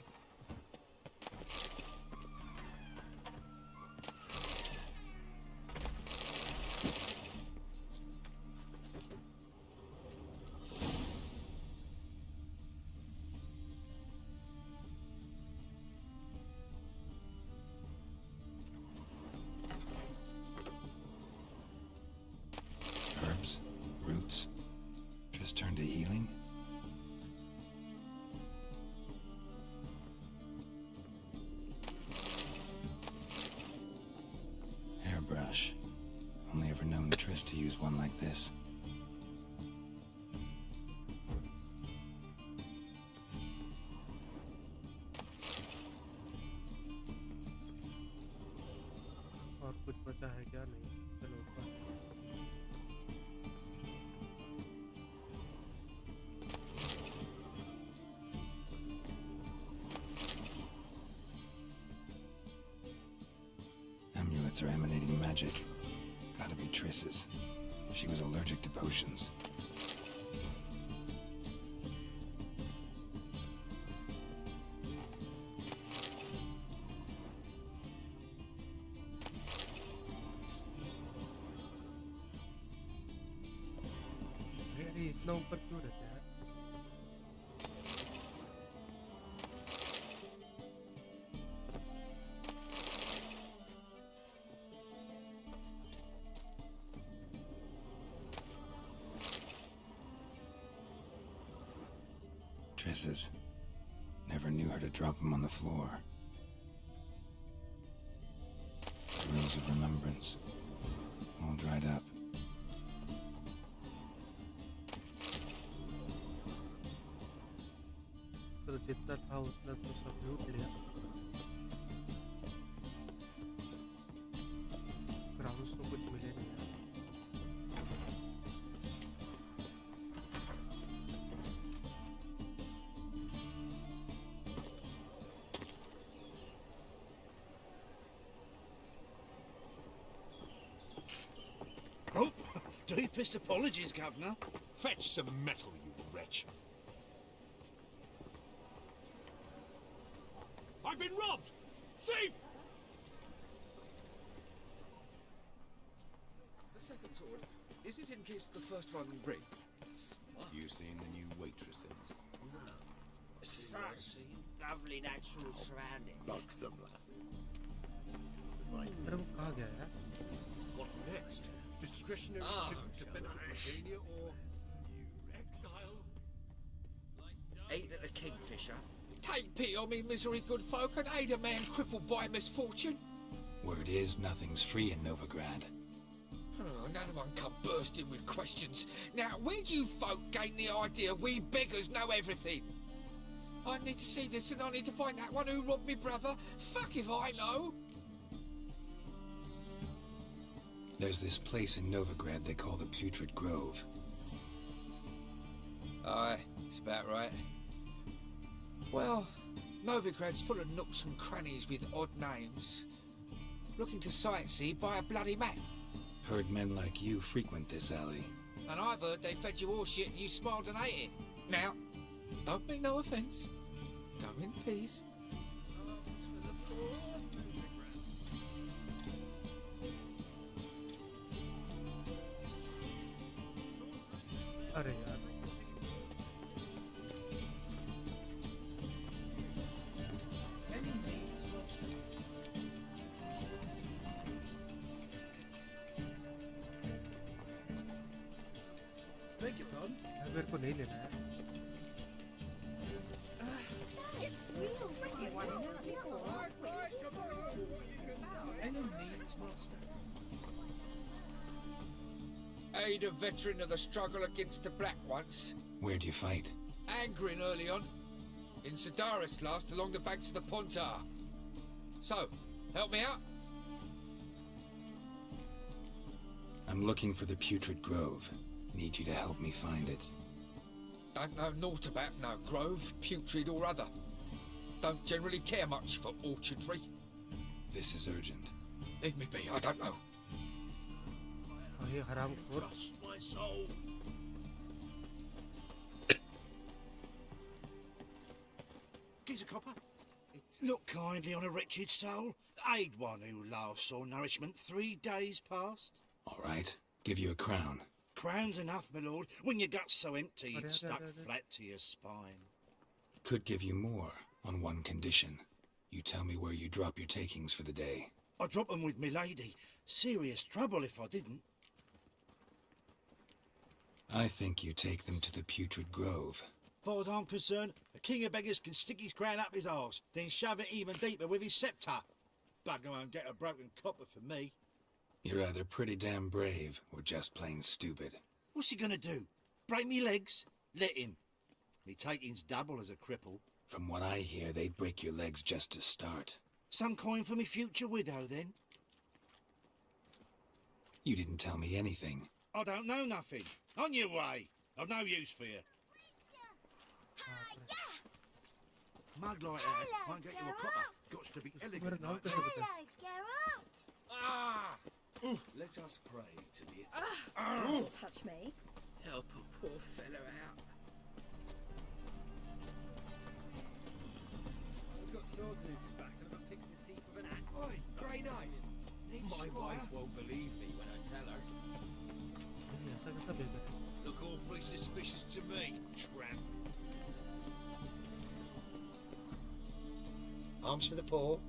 Roots. Just turn to healing? Hairbrush. Only ever known Triss to use one like this. और कुछ बचा है क्या नहीं चलो ऊपर Amulets are emanating magic. Gotta be Triss's. She was allergic to potions. अरे इतना ऊपर क्यों रहता है Triss's. Never knew her to drop them on the floor. Rules of remembrance. All dried up. तो जितना था उतना तो सब लूट लिया क्राउन्स तो कुछ मिले नहीं यार Oh, deepest apologies, Governor. Fetch some metal, you wretch. I've been robbed! Thief! The second sword, is it in case the first one breaks? You seen the new waitresses? No. Such lovely natural surroundings. Buxom lass. अरे वो कहाँ गया यार What next? Discretionary tribute to Benedictine or exile? Ain't it a kingfisher? Take pity on me, misery, good folk, and aid a man crippled by misfortune. Word is, nothing's free in Novigrad. Oh, another one come bursting with questions. Now, where do you folk gain the idea we beggars know everything? I need to see this and I need to find that one who robbed me brother. Fuck if I know. There's this place in Novigrad they call the Putrid Grove. Aye, it's about right. Well, Novigrad's full of nooks and crannies with odd names. Looking to sightsee by a bloody map. Heard men like you frequent this alley. And I've heard they fed you all shit and you smiled and ate it. Now, don't make no offence. Go in peace. अरे यार Beg your pardon? मेरे को नहीं लेना है Any needs Aid a veteran of the struggle against the Black once. Where do you fight? Angering early on. In Sedaris last, along the banks of the Pontar. So, help me out? I'm looking for the Putrid Grove. Need you to help me find it. Don't know naught about no grove, putrid or other. Don't generally care much for orchardry. This is urgent. Leave me be, I don't know. Oh, ये हरामखोर. Trust my soul. Gives a copper. Look kindly on a wretched soul. Aid one who last saw nourishment 3 days past. All right. Give you a crown. Crown's enough, my lord, when your gut's so empty it's Arre, stuck arre, arre. flat to your spine. Could give you more on one condition. You tell me where you drop your takings for the day. I drop 'em with me lady. Serious trouble if I didn't. I think you take them to the Putrid Grove. Far as I'm concerned, a king of beggars can stick his crown up his arse, then shove it even deeper with his sceptre. Bugger won't get a broken copper from me. You're either pretty damn brave or just plain stupid. What's he gonna do? Break me legs? Let him. Me taking's double as a cripple. From what I hear, they'd break your legs just to start. Some coin for me future widow, then? You didn't tell me anything. I don't know nothing. On your way. I've no use for you. Mug like that won't get you a copper. Got to be elegant like that. Ah! Let us pray to the Don't touch me. Help a poor fellow out. He's got swords in his back and about picks his teeth with an axe. Oi, Grey Knight. My wife won't believe me when I tell her. ये ऐसा कैसा भेजा है? Look awfully suspicious to me, tramp. Arms for the poor?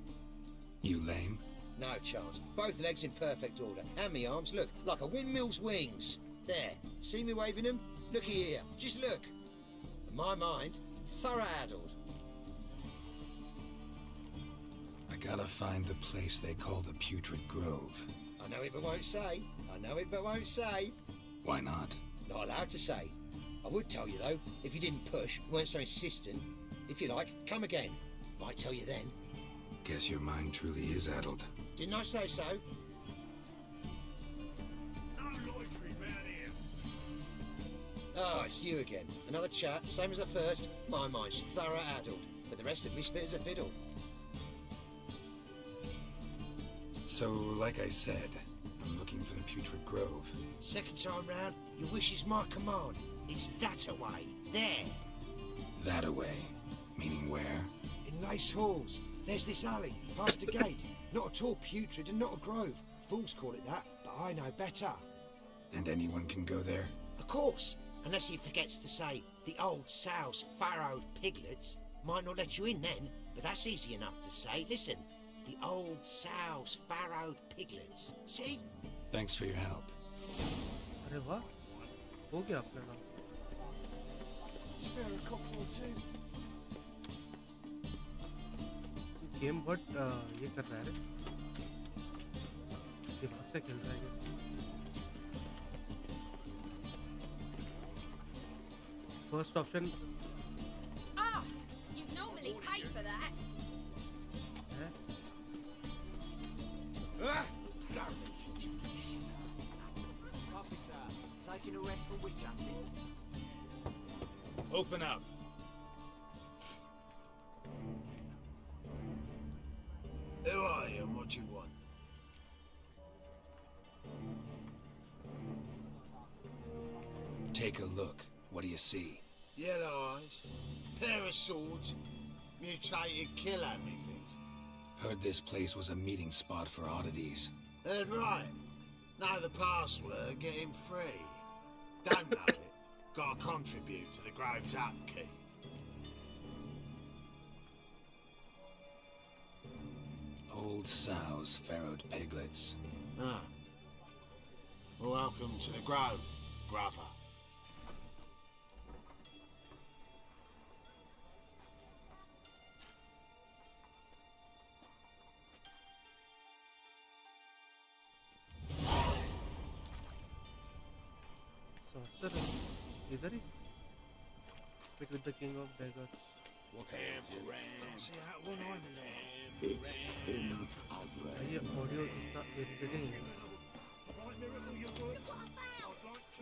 You lame? No chance. Both legs in perfect order. And me arms, look, like a windmill's wings. There. See me waving them? Looky here. Just look. In my mind, thorough addled. I gotta find the place they call the Putrid Grove. I know it but won't say. I know it but won't say. Why not? Not allowed to say. I would tell you though, if you didn't push, weren't so insistent. If you like, come again. Might tell you then. Guess your mind truly is addled. Didn't I say so? No loitering round here. Oh, it's you again. Another chat, same as the first. My mind's thorough addled, but the rest of me's fit as a fiddle. So, like I said, I'm looking for the Putrid Grove. Second time round, your wish is my command. It's that away. There. That away? Meaning where? In Lace Halls. There's this alley, past the gate. Not at all putrid and not a grove. Fools call it that, but I know better. And anyone can go there? Of course, unless he forgets to say the old sow's farrowed piglets. Might not let you in then, but that's easy enough to say. Listen, the old sow's farrowed piglets. See? Thanks for your help. अरे वाह, हो गया अपना नाम. Spare a copper or two. Game but ये कर रहा है. दिमाग से खेल रहा है ये. First option. Ah! You normally pay for that. Officer, taking arrest for witch hunting. Open up. Who are you and what do you want? Take a look. What do you see? Yellow eyes, pair of swords, mutated killer me things. Heard this place was a meeting spot for oddities. Heard right. Know the password, get him free. Don't know it. Gotta contribute to the Grove's upkeep. Old sows, farrowed piglets. Ah. Well, welcome to the Grove, brother. sorcerer. इधर ही. Speak with the king of beggars. What's see that one either there. ये audio इतना irritating है.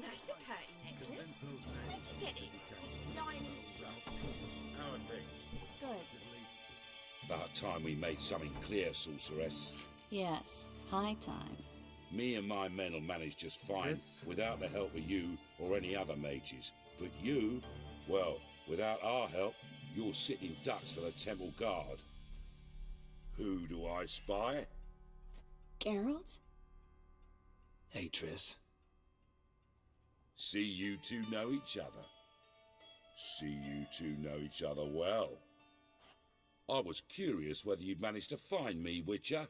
That's a pretty necklace. Where'd you get it? Lining. How are things? Good. About time we made something clear, sorceress. Yes, high time. Me and my men will manage just fine without the help of you or any other mages. But you, well, without our help, you're sitting ducks for the temple guard. Who do I spy? Geralt? Hey, Triss. See you two know each other. See you two know each other well. I was curious whether you'd managed to find me, Witcher.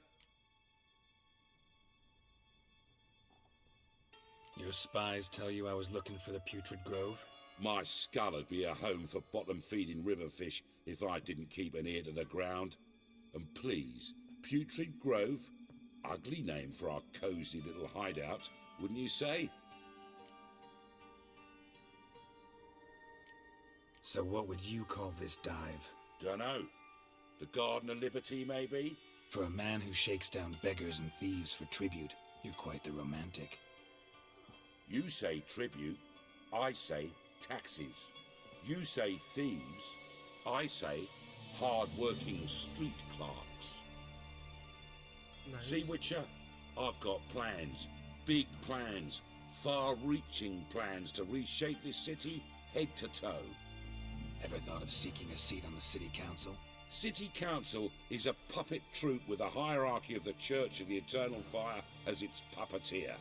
Your spies tell you I was looking for the Putrid Grove? My skull would be a home for bottom-feeding river fish if I didn't keep an ear to the ground. And please, Putrid Grove? Ugly name for our cosy little hideout, wouldn't you say? So what would you call this dive? Dunno. The Garden of Liberty, maybe? For a man who shakes down beggars and thieves for tribute, you're quite the romantic. You say tribute, I say taxes. You say thieves, I say hard-working street clerks. Nice. See, Witcher, I've got plans, big plans, far-reaching plans to reshape this city head to toe. Ever thought of seeking a seat on the city council? City Council is a puppet troupe with a hierarchy of the Church of the Eternal Fire as its puppeteer.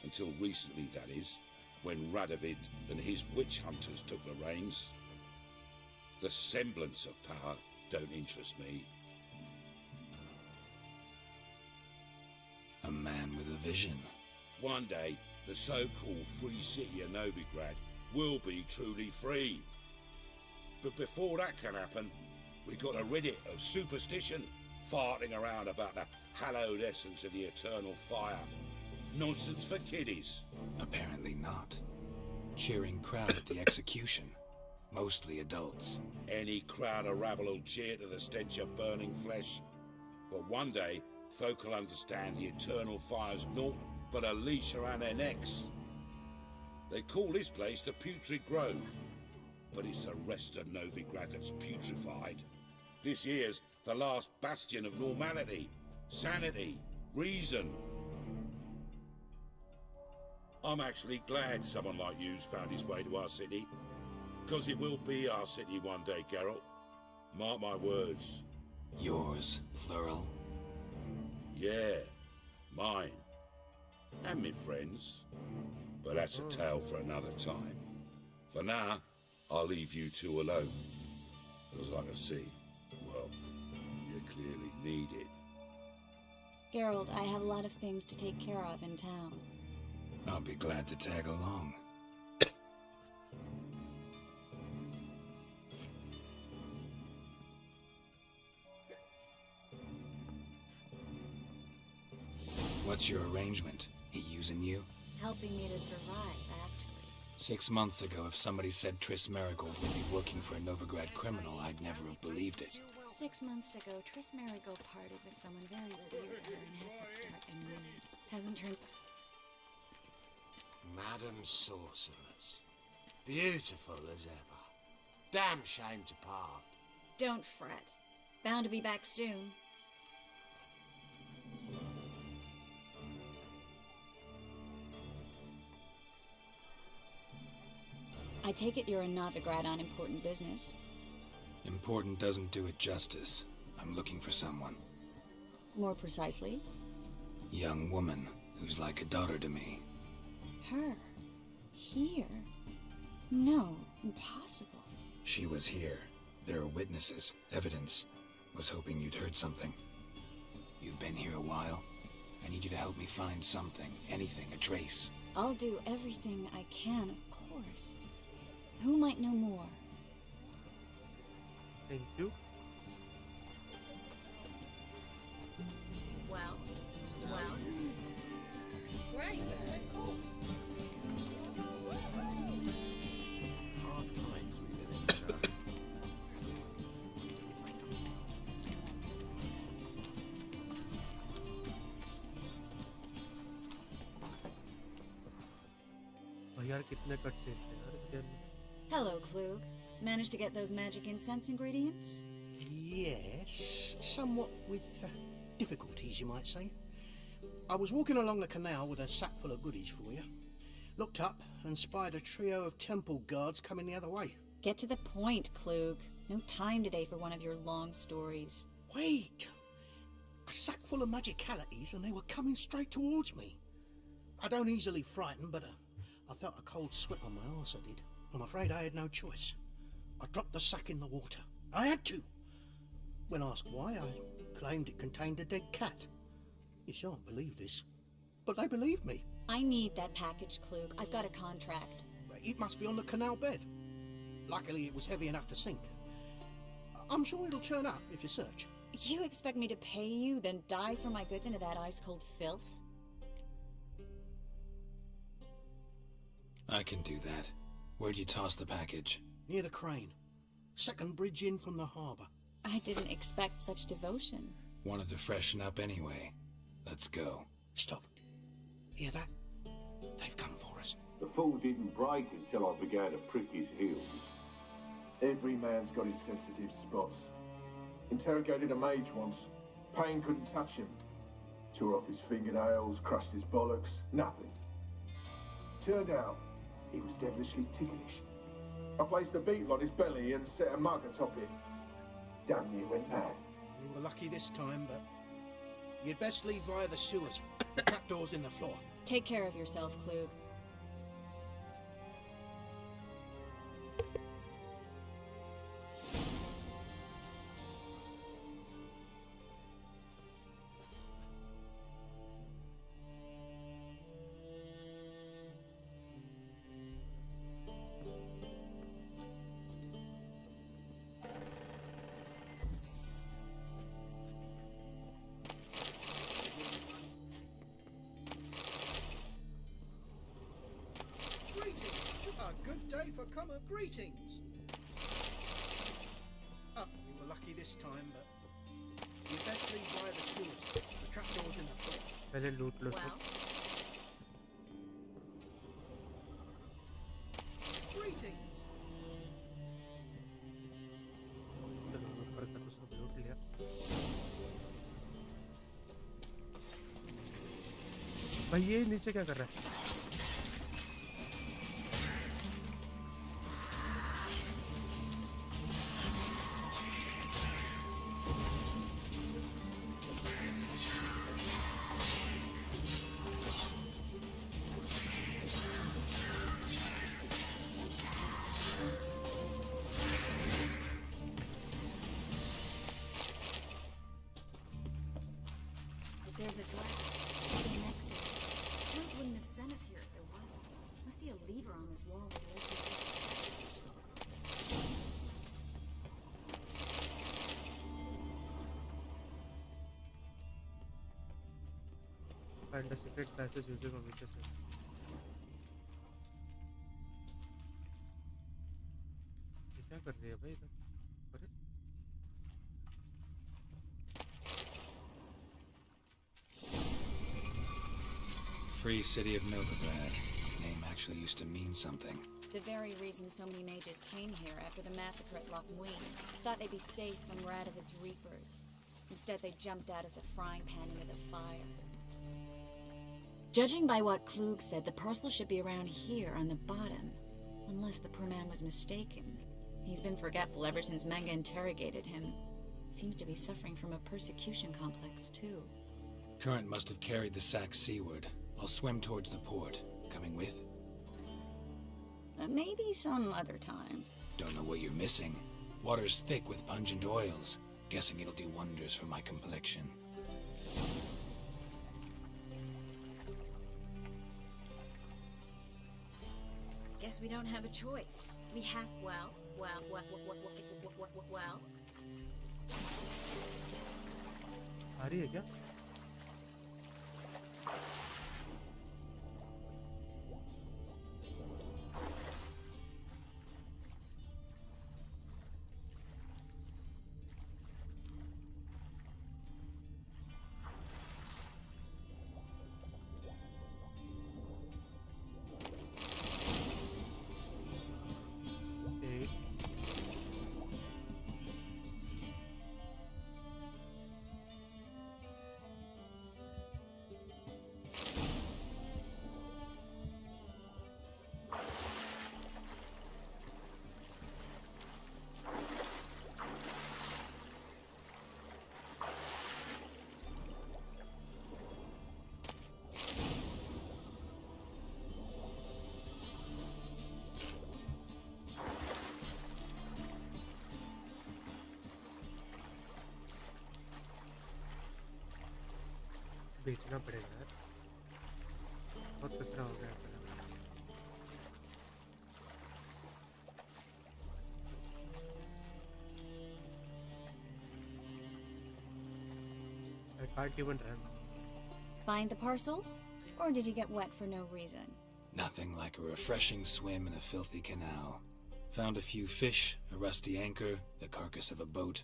Until recently, that is, when Radovid and his witch hunters took the reins. The semblance of power don't interest me. A man with a vision. One day, the so-called free city of Novigrad will be truly free. But before that can happen, we got to rid it of superstition, farting around about the hallowed essence of the eternal fire. Nonsense for kiddies. Apparently not. Cheering crowd at the execution. Mostly adults. Any crowd of rabble will cheer to the stench of burning flesh. But one day, folk will understand the eternal fire's naught but a leash around their necks. They call this place the Putrid Grove, but it's the rest of Novigrad that's putrefied. This here's the last bastion of normality, sanity, reason. I'm actually glad someone like you's found his way to our city, because it will be our city one day, Geralt. Mark my words. Yours, plural? Yeah, mine. And me friends. But that's a tale for another time. For now, I'll leave you two alone. As I can see, well, you clearly need it. Geralt, I have a lot of things to take care of in town. I'll be glad to tag along. What's your arrangement? He using you? Helping me to survive, actually. 6 months ago, if somebody said Triss Marigold would be working for a Novigrad criminal, I'd never have believed it. 6 months ago, Triss Marigold parted with someone very dear to her and had to start anew. Hasn't turned... Madam Sorceress. Beautiful as ever. Damn shame to part. Don't fret. Bound to be back soon. I take it you're in Novigrad on important business. Important doesn't do it justice. I'm looking for someone. More precisely? Young woman who's like a daughter to me. Her? Here? No, impossible. She was here. There are witnesses, evidence. Was hoping you'd heard something. You've been here a while. I need you to help me find something, anything, a trace. I'll do everything I can, of course. Who might know more? Thank you. Well. Great, that's so cool. यार कितने cut scenes हैं यार इस game में. Hello, Klug. Managed to get those magic incense ingredients? Yes, somewhat with difficulties, you might say. I was walking along the canal with a sack full of goodies for you. Looked up and spied a trio of temple guards coming the other way. Get to the point, Klug. No time today for one of your long stories. Wait! A sack full of magicalities and they were coming straight towards me. I don't easily frighten, but I felt a cold sweat on my arse, I did. I'm afraid I had no choice. I dropped the sack in the water. I had to. When asked why, I claimed it contained a dead cat. You shan't believe this, but they believed me. I need that package, Klug. I've got a contract. It must be on the canal bed. Luckily, it was heavy enough to sink. I'm sure it'll turn up if you search. You expect me to pay you, then dive for my goods into that ice-cold filth? I can do that. Where'd you toss the package? Near the crane. Second bridge in from the harbour. I didn't expect such devotion. Wanted to freshen up anyway. Let's go. Stop. Hear that? They've come for us. The fall didn't break until I began to prick his heels. Every man's got his sensitive spots. Interrogated a mage once. Pain couldn't touch him. Tore off his fingernails, crushed his bollocks, nothing. Turned out, he was devilishly ticklish. I placed a beetle on his belly and set a mug atop it. Damn near went mad. We were lucky this time, but you'd best leave via the sewers. The trapdoor's in the floor. Take care of yourself, Klug. For common greetings. We were lucky this time, but you best leave via the sewers. The trapdoor's in the floor. पहले लूट लो. Greetings. ऊपर का तो सब लूट लिया. भाई ये नीचे क्या कर रहा है? There's a door. An exit. Flint wouldn't have sent us here if there wasn't. Must be a lever on this wall with Find a secret passage using a witch's hand. ये क्या कर रही है भाई इधर? अरे Free City of Motherboard. Name actually used to mean something. The very reason so many mages came here after the massacre at Lochmuin. Thought they'd be safe from Radovid's reapers. Instead, they jumped out of the frying pan into the fire. Judging by what Klug said, the parcel should be around here on the bottom. Unless the poor man was mistaken. He's been forgetful ever since Manga interrogated him. Seems to be suffering from a persecution complex, too. Current must have carried the sack seaward. I'll swim towards the port. Coming with? Maybe some other time. Don't know what you're missing. Water's thick with pungent oils. Guessing it'll do wonders for my complexion. Guess we don't have a choice. We have, well. आ रही है क्या? बेचना पड़ेगा यार, बहुत कचरा हो गया ऐसा लग रहा है। I can't even run. Find the parcel? Or did you get wet for no reason? Nothing like a refreshing swim in a filthy canal. Found a few fish, a rusty anchor, the carcass of a boat.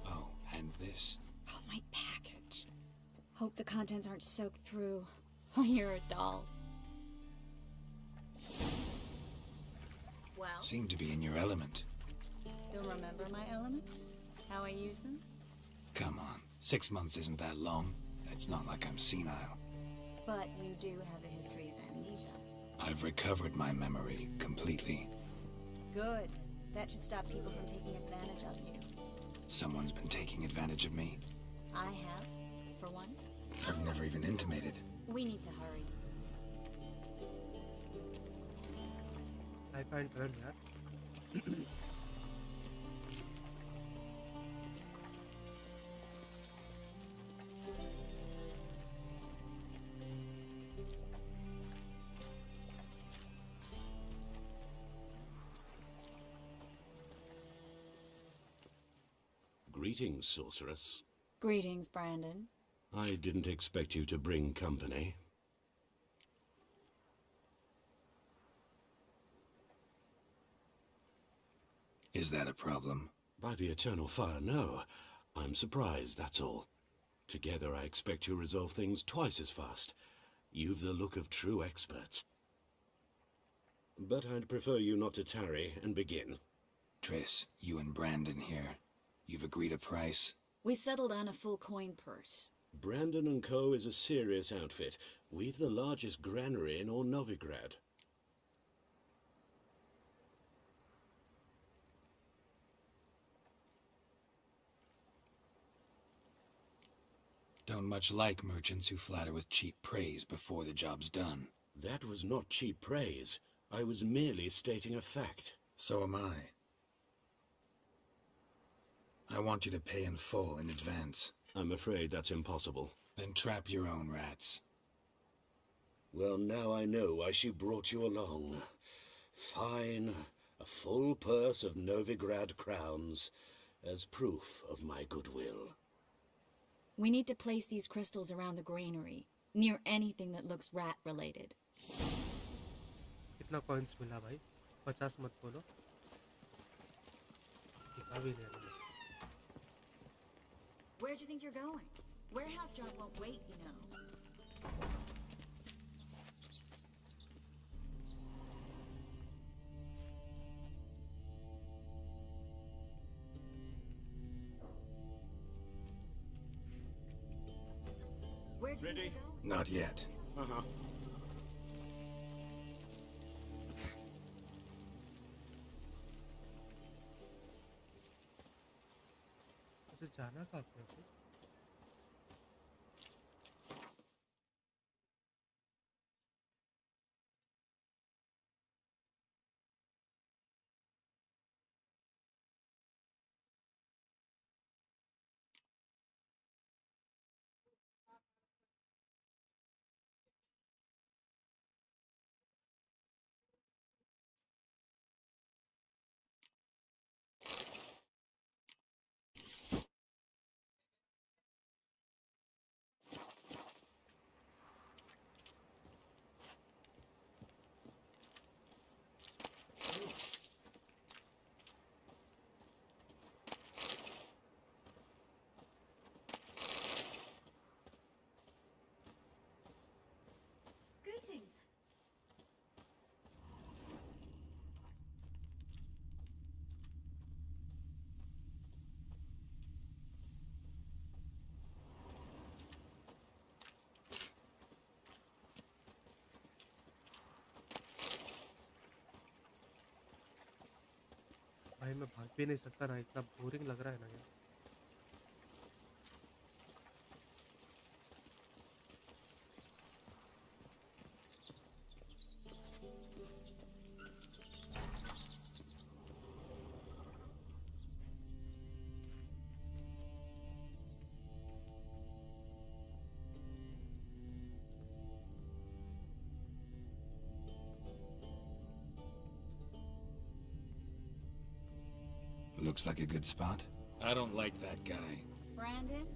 Oh, and this. Oh, my package. Hope the contents aren't soaked through. Oh, you're a doll. Well? Seem to be in your element. Still remember my elements? How I use them? Come on, 6 months isn't that long. It's not like I'm senile. But you do have a history of amnesia. I've recovered my memory completely. Good. That should stop people from taking advantage of you. Someone's been taking advantage of me. I have, for one. I've never even intimated. We need to hurry. I can't run yaar. Greetings, sorceress. Greetings, Brandon. I didn't expect you to bring company. Is that a problem? By the eternal fire, no. I'm surprised, that's all. Together I expect you resolve things twice as fast. You've the look of true experts. But I'd prefer you not to tarry and begin. Triss, you and Brandon here. You've agreed a price? We settled on a full coin purse. Brandon & Co. is a serious outfit. We've the largest granary in all Novigrad. Don't much like merchants who flatter with cheap praise before the job's done. That was not cheap praise. I was merely stating a fact. So am I. I want you to pay in full in advance. I'm afraid that's impossible. Then trap your own rats. Well, now I know why she brought you along. Fine. A full purse of Novigrad crowns as proof of my goodwill. We need to place these crystals around the granary, near anything that looks rat-related. कितना coins मिला भाई? 50 मत बोलो. दिखा भी नहीं रहा. Where do you think you're going? Warehouse job won't wait, you know. Where do you think you're going? Not yet. Uh-huh. उसे जाना कहाँ पे है? Greetings. भाई मैं भाग भी नहीं सकता ना, इतना बोरिंग लग रहा है ना यार. Looks like a good spot. I don't like that guy. Brandon?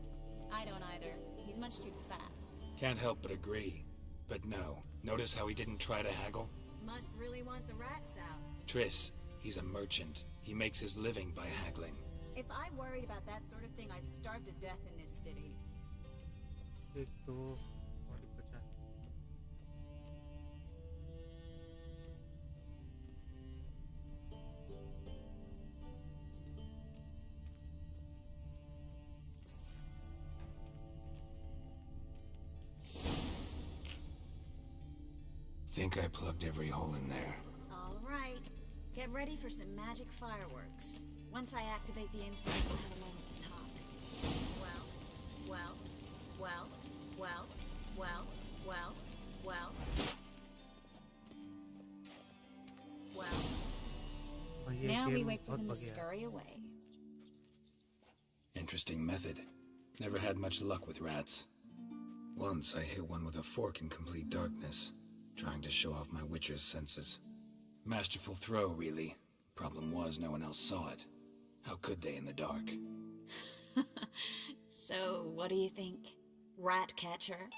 I don't either. He's much too fat. Can't help but agree. But no, notice how he didn't try to haggle? Must really want the rats out. Triss, he's a merchant. He makes his living by haggling. If I worried about that sort of thing, I'd starve to death in this city. एक तो और एक बचा. Think I plugged every hole in there. All right. Get ready for some magic fireworks. Once I activate the incense, we'll have a moment to talk. Well, well, well, well, well, well, well. Well. Now we wait for them to scurry away. Interesting method. Never had much luck with rats. Once I hit one with a fork in complete darkness, trying to show off my witcher's senses. Masterful throw, really. Problem was, no one else saw it. How could they in the dark? So, what do you think? Rat catcher?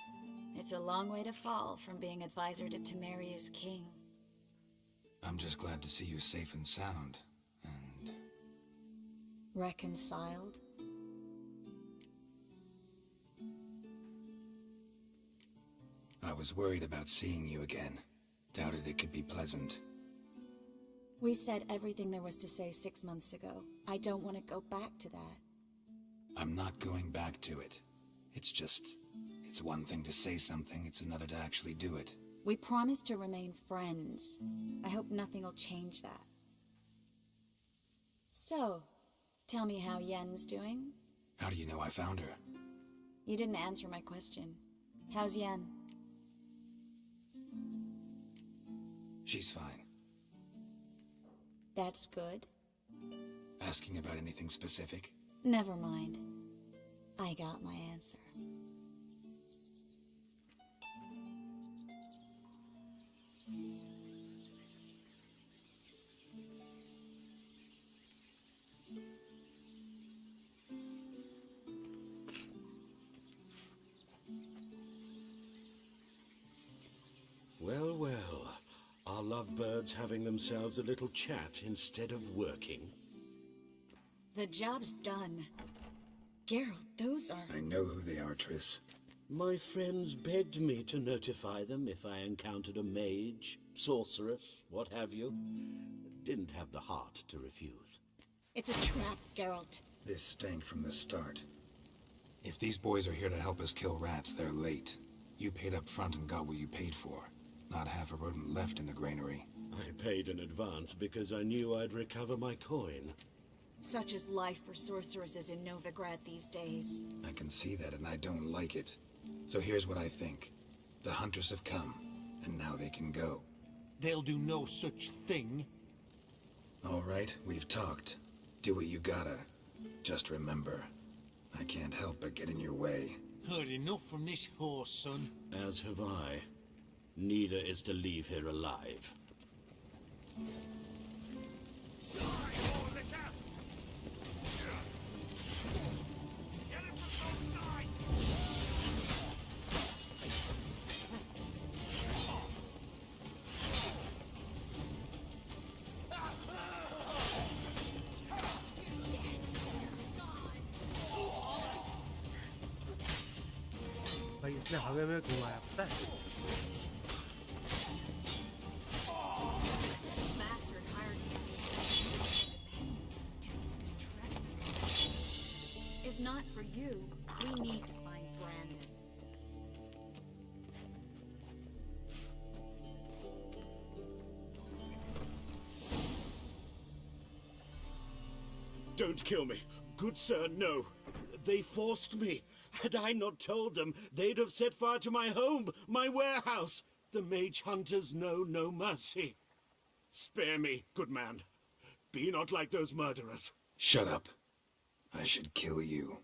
It's a long way to fall from being advisor to Temeria's king. I'm just glad to see you safe and sound, and... Reconciled? I was worried about seeing you again. Doubted it could be pleasant. We said everything there was to say 6 months ago. I don't want to go back to that. I'm not going back to it. It's just... It's one thing to say something, it's another to actually do it. We promised to remain friends. I hope nothing will change that. So, tell me how Yen's doing? How do you know I found her? You didn't answer my question. How's Yen? She's fine. That's good. Asking about anything specific? Never mind. I got my answer. Well, well. Are lovebirds having themselves a little chat instead of working? The job's done. Geralt, those are... I know who they are, Triss. My friends begged me to notify them if I encountered a mage, sorceress, what have you. Didn't have the heart to refuse. It's a trap, Geralt. This stank from the start. If these boys are here to help us kill rats, they're late. You paid up front and got what you paid for. Not half a rodent left in the granary. I paid in advance because I knew I'd recover my coin. Such is life for sorceresses in Novigrad these days. I can see that, and I don't like it. So here's what I think. The hunters have come, and now they can go. They'll do no such thing. All right, we've talked. Do what you gotta. Just remember, I can't help but get in your way. Heard enough from this horse, son. As have I. Neither is to leave here alive. भाई इसने हवा में घुमाया पता है If not for you, we need to find Brandon. Don't kill me. Good sir, no. They forced me. Had I not told them, they'd have set fire to my home, my warehouse. The mage hunters know no mercy. Spare me, good man. Be not like those murderers. Shut up. I should kill you.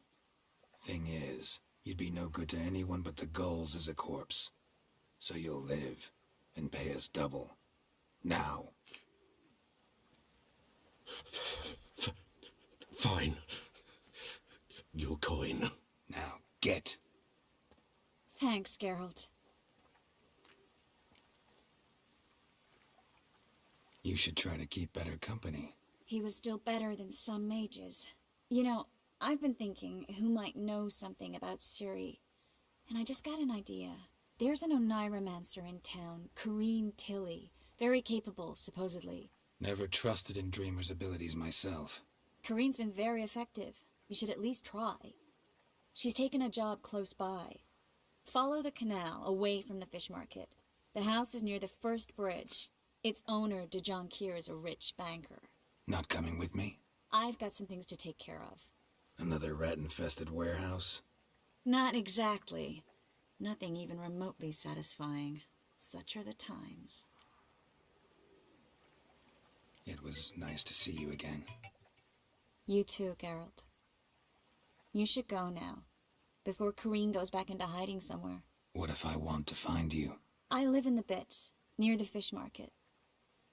Thing is, you'd be no good to anyone but the gulls as a corpse. So you'll live and pay us double. Now. Fine. Your coin. Now, get. Thanks, Geralt. You should try to keep better company. He was still better than some mages. You know, I've been thinking who might know something about Ciri, and I just got an idea. There's an Oneiromancer in town, Corrine Tilly. Very capable, supposedly. Never trusted in Dreamer's abilities myself. Corrine's been very effective. You should at least try. She's taken a job close by. Follow the canal, away from the fish market. The house is near the first bridge. Its owner, De Jonquier, is a rich banker. Not coming with me? I've got some things to take care of. Another rat-infested warehouse? Not exactly. Nothing even remotely satisfying. Such are the times. It was nice to see you again. You too, Geralt. You should go now, before Corrine goes back into hiding somewhere. What if I want to find you? I live in the Bits, near the fish market.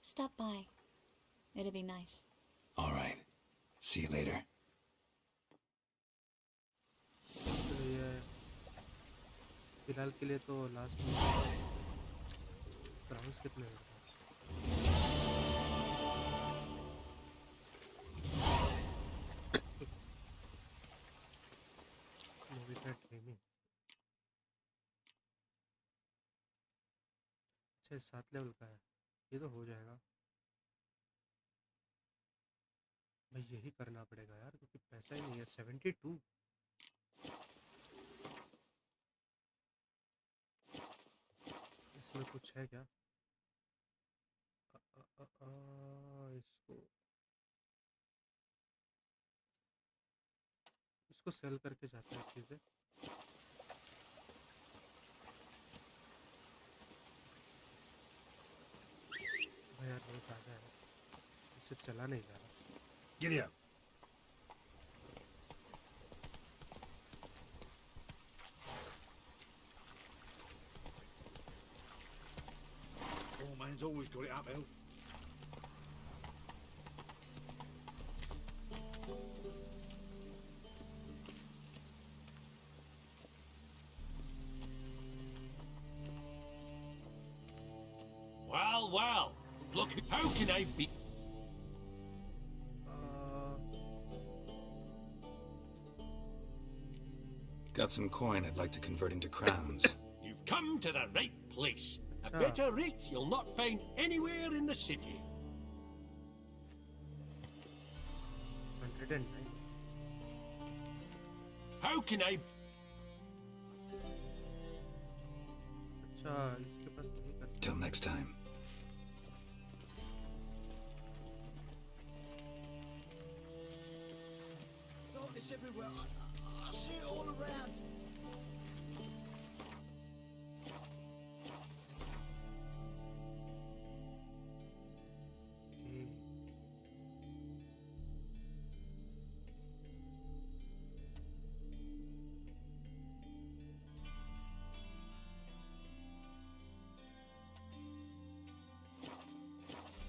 Stop by. It'd be nice. All right. See you later. तो ये फिलहाल के लिए तो last में crowns कितने हैं? Movie का ड्रीमिंग अच्छा 7 लेवल का है, ये तो हो जाएगा भाई। यही करना पड़ेगा यार, क्योंकि पैसा ही नहीं है। 72 इसमें कुछ है क्या? इसको सेल करके जाते हैं चीज़ें। भाई यार बहुत ज़्यादा है, इससे चला नहीं जा रहा। Giddy up. Oh, man's always got it uphill. Well, look, how can I be... Got some coin I'd like to convert into crowns. You've come to the right place. A better rate you'll not find anywhere in the city. 109. How can I... अच्छा इसके पास नहीं कर। Till next time. Darkness everywhere. I see it all around.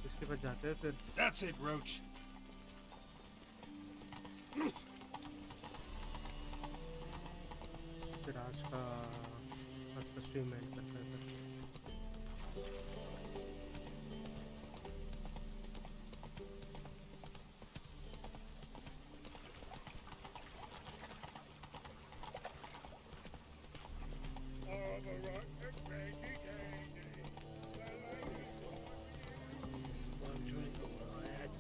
इसके बाद जाते हैं फिर। That's it, Roach. फिर आज का स्ट्रीम एंड करते हैं फिर। One drink all I had.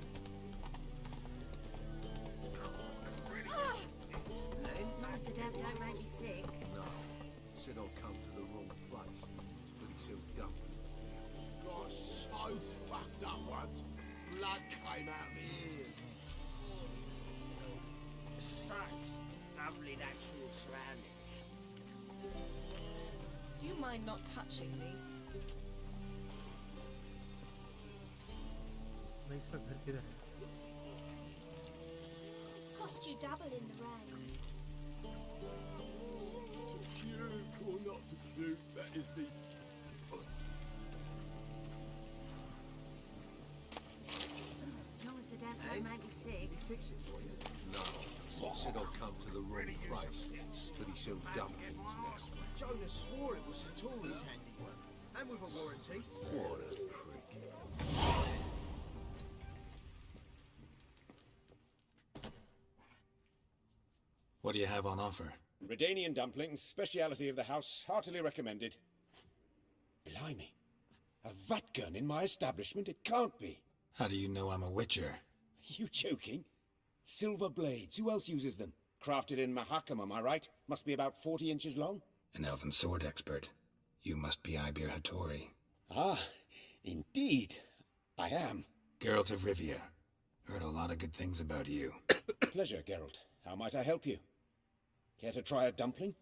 Master Dev, don't make me sick. No. Said I'd come to the wrong place. But he sells dumplings now. Got so fucked up once. Blood came out my ears. Such lovely natural surroundings. Do you mind not touching me? भाई इसका घर किधर है? Cost you double in the rain. Puke or not to puke, that is the... As long as the damp don't make me sick. Did he fix it for you? said I'd come to the wrong place, but he sold dumplings now. Jonas swore it was Hattori's handiwork, and with a warranty. What a prick. What do you have on offer? Redanian dumplings, speciality of the house, heartily recommended. Blimey. A vat gun in my establishment? It can't be. How do you know I'm a witcher? Are you joking? Silver blades. Who else uses them? Crafted in Mahakam, am I right? Must be about 40 inches long? An elven sword expert. You must be Ibir Hattori. Ah, indeed. I am. Geralt of Rivia. Heard a lot of good things about you. Pleasure, Geralt. How might I help you? Care to try a dumpling?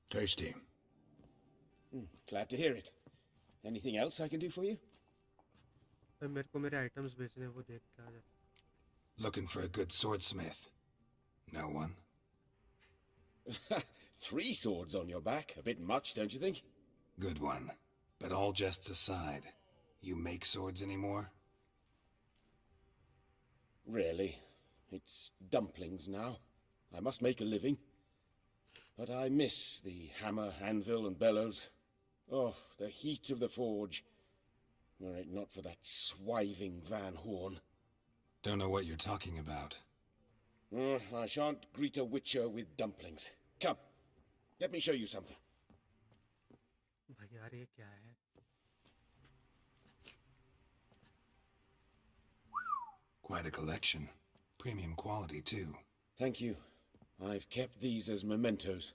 Tasty. Glad to hear it. Anything else I can do for you? मेरे को मेरे items बेचने वो देख के आ जाता. Looking for a good swordsmith. No one? 3 swords on your back. A bit much, don't you think? Good one. But all jests aside, you make swords anymore? Really. It's dumplings now. I must make a living. But I miss the hammer, anvil, and bellows. Oh, the heat of the forge. Were it not for that swiving Van Horn. Don't know what you're talking about. I shan't greet a witcher with dumplings. Come, let me show you something. भाई यार ये क्या है? Quite a collection. Premium quality, too. Thank you. I've kept these as mementos.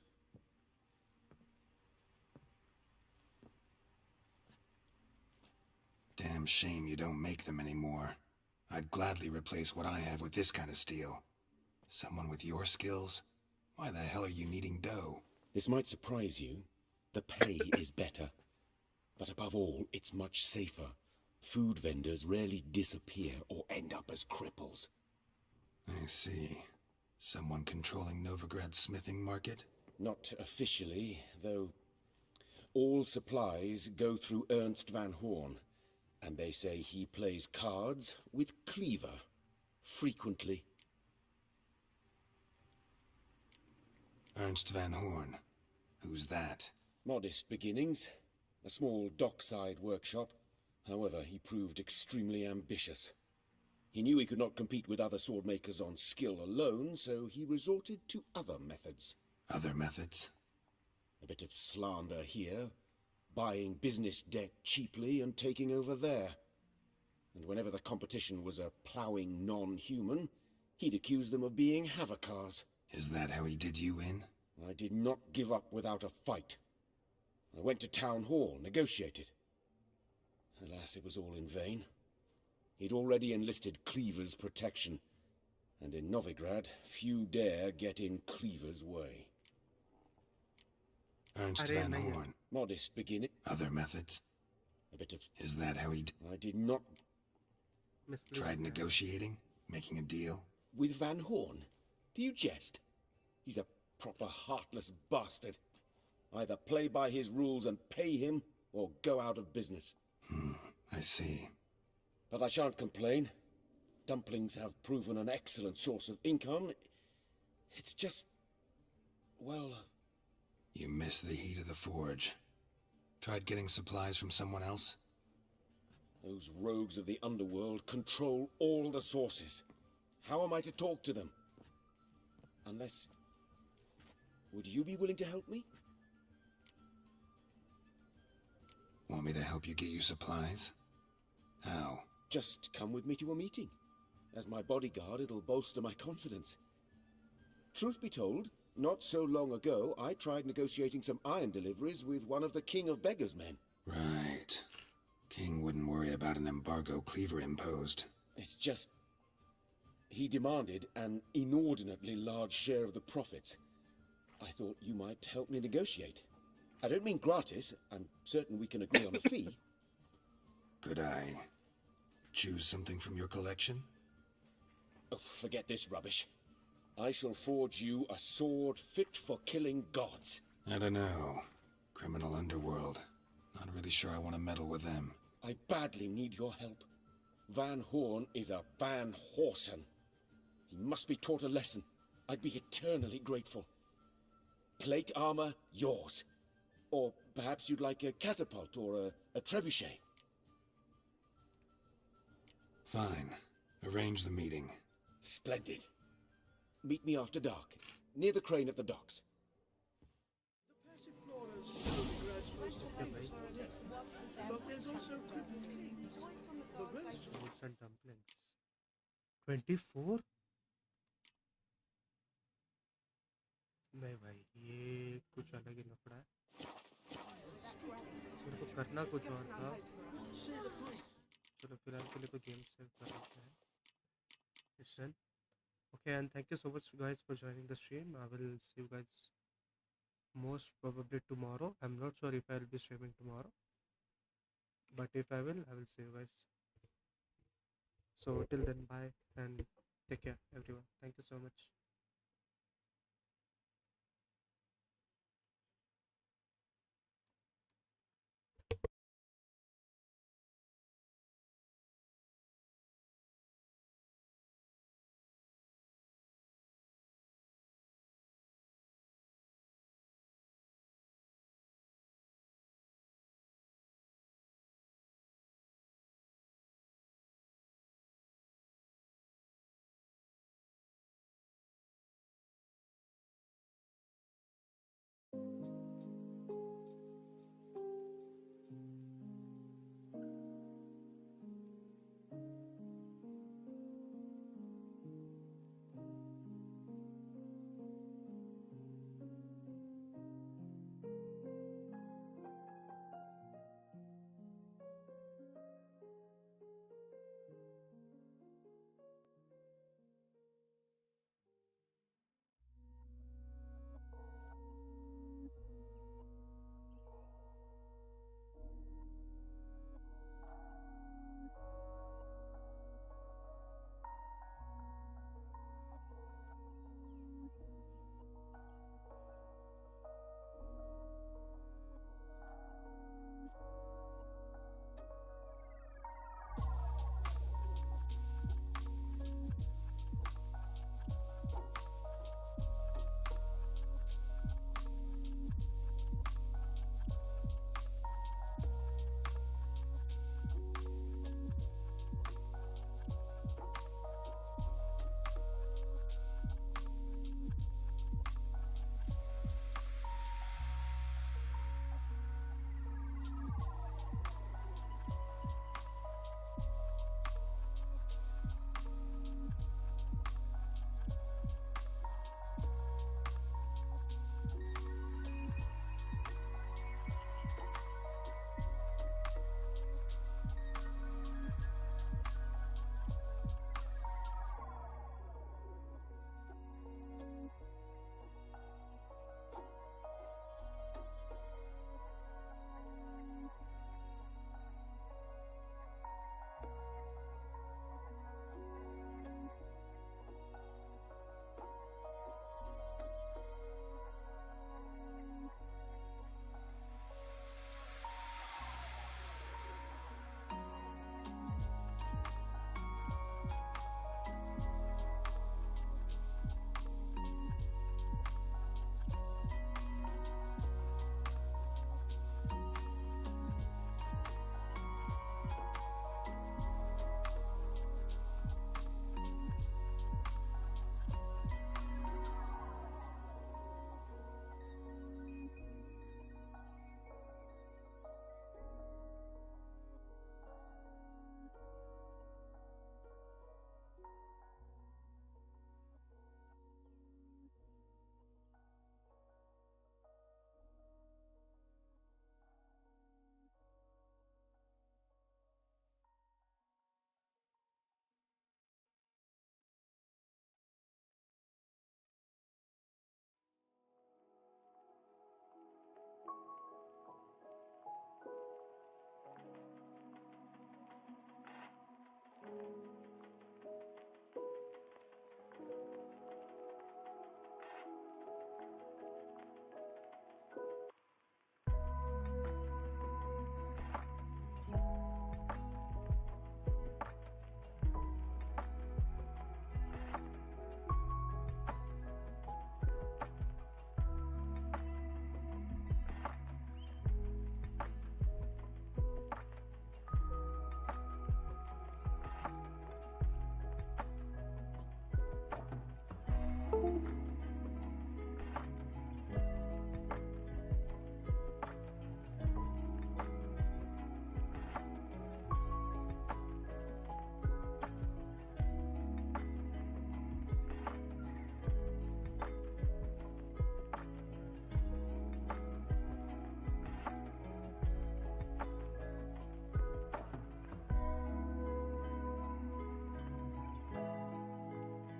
Damn shame you don't make them anymore. I'd gladly replace what I have with this kind of steel. Someone with your skills? Why the hell are you needing dough? This might surprise you. The pay is better. But above all, it's much safer. Food vendors rarely disappear or end up as cripples. I see. Someone controlling Novigrad's smithing market? Not officially, though all supplies go through Ernst Van Horn, and they say he plays cards with Cleaver, frequently. Ernst Van Horn. Who's that? Modest beginnings. A small dockside workshop. However, he proved extremely ambitious. He knew he could not compete with other swordmakers on skill alone, so he resorted to other methods. Other methods? A bit of slander here, buying business debt cheaply and taking over there. And whenever the competition was a ploughing non-human, he'd accuse them of being Havakars. Is that how he did you in? I did not give up without a fight. I went to town hall, negotiated. Alas, it was all in vain. He'd already enlisted Cleaver's protection, and in Novigrad, few dare get in Cleaver's way. Ernst Van Horn. Modest beginning. Other methods? A bit of... Is that how he I did not... Tried negotiating? Making a deal? With Van Horn? Do you jest? He's a proper heartless bastard. Either play by his rules and pay him, or go out of business. I see. But I shan't complain. Dumplings have proven an excellent source of income. It's just... well... You miss the heat of the forge. Tried getting supplies from someone else? Those rogues of the underworld control all the sources. How am I to talk to them? Unless... Would you be willing to help me? Want me to help you get you supplies? How? Just come with me to a meeting. As my bodyguard, it'll bolster my confidence. Truth be told, not so long ago, I tried negotiating some iron deliveries with one of the King of Beggars' men. Right. King wouldn't worry about an embargo Cleaver imposed. It's just... he demanded an inordinately large share of the profits. I thought you might help me negotiate. I don't mean gratis. I'm certain we can agree on a fee. Could I choose something from your collection? Oh, forget this rubbish. I shall forge you a sword fit for killing gods. I don't know. Criminal underworld. Not really sure I want to meddle with them. I badly need your help. Van Horn is a Van Horsen. He must be taught a lesson. I'd be eternally grateful. Plate armor, yours. Or perhaps you'd like a catapult or a trebuchet. Fine. Arrange the meeting. Splendid. Meet me after dark, near the crane at the docks. But there's also cryptic. The rest Fruits and dumplings. 24? नहीं भाई, ये कुछ अलग ही लफड़ा है। मेरे को करना कुछ और था। चलो फिलहाल के लिए तो गेम सेव कर लेते हैं। Listen. Okay, and thank you so much guys for joining the stream. I will see you guys most probably tomorrow. I'm not sure if I will be streaming tomorrow, but if I will see you guys. So till then, bye and take care everyone. Thank you so much.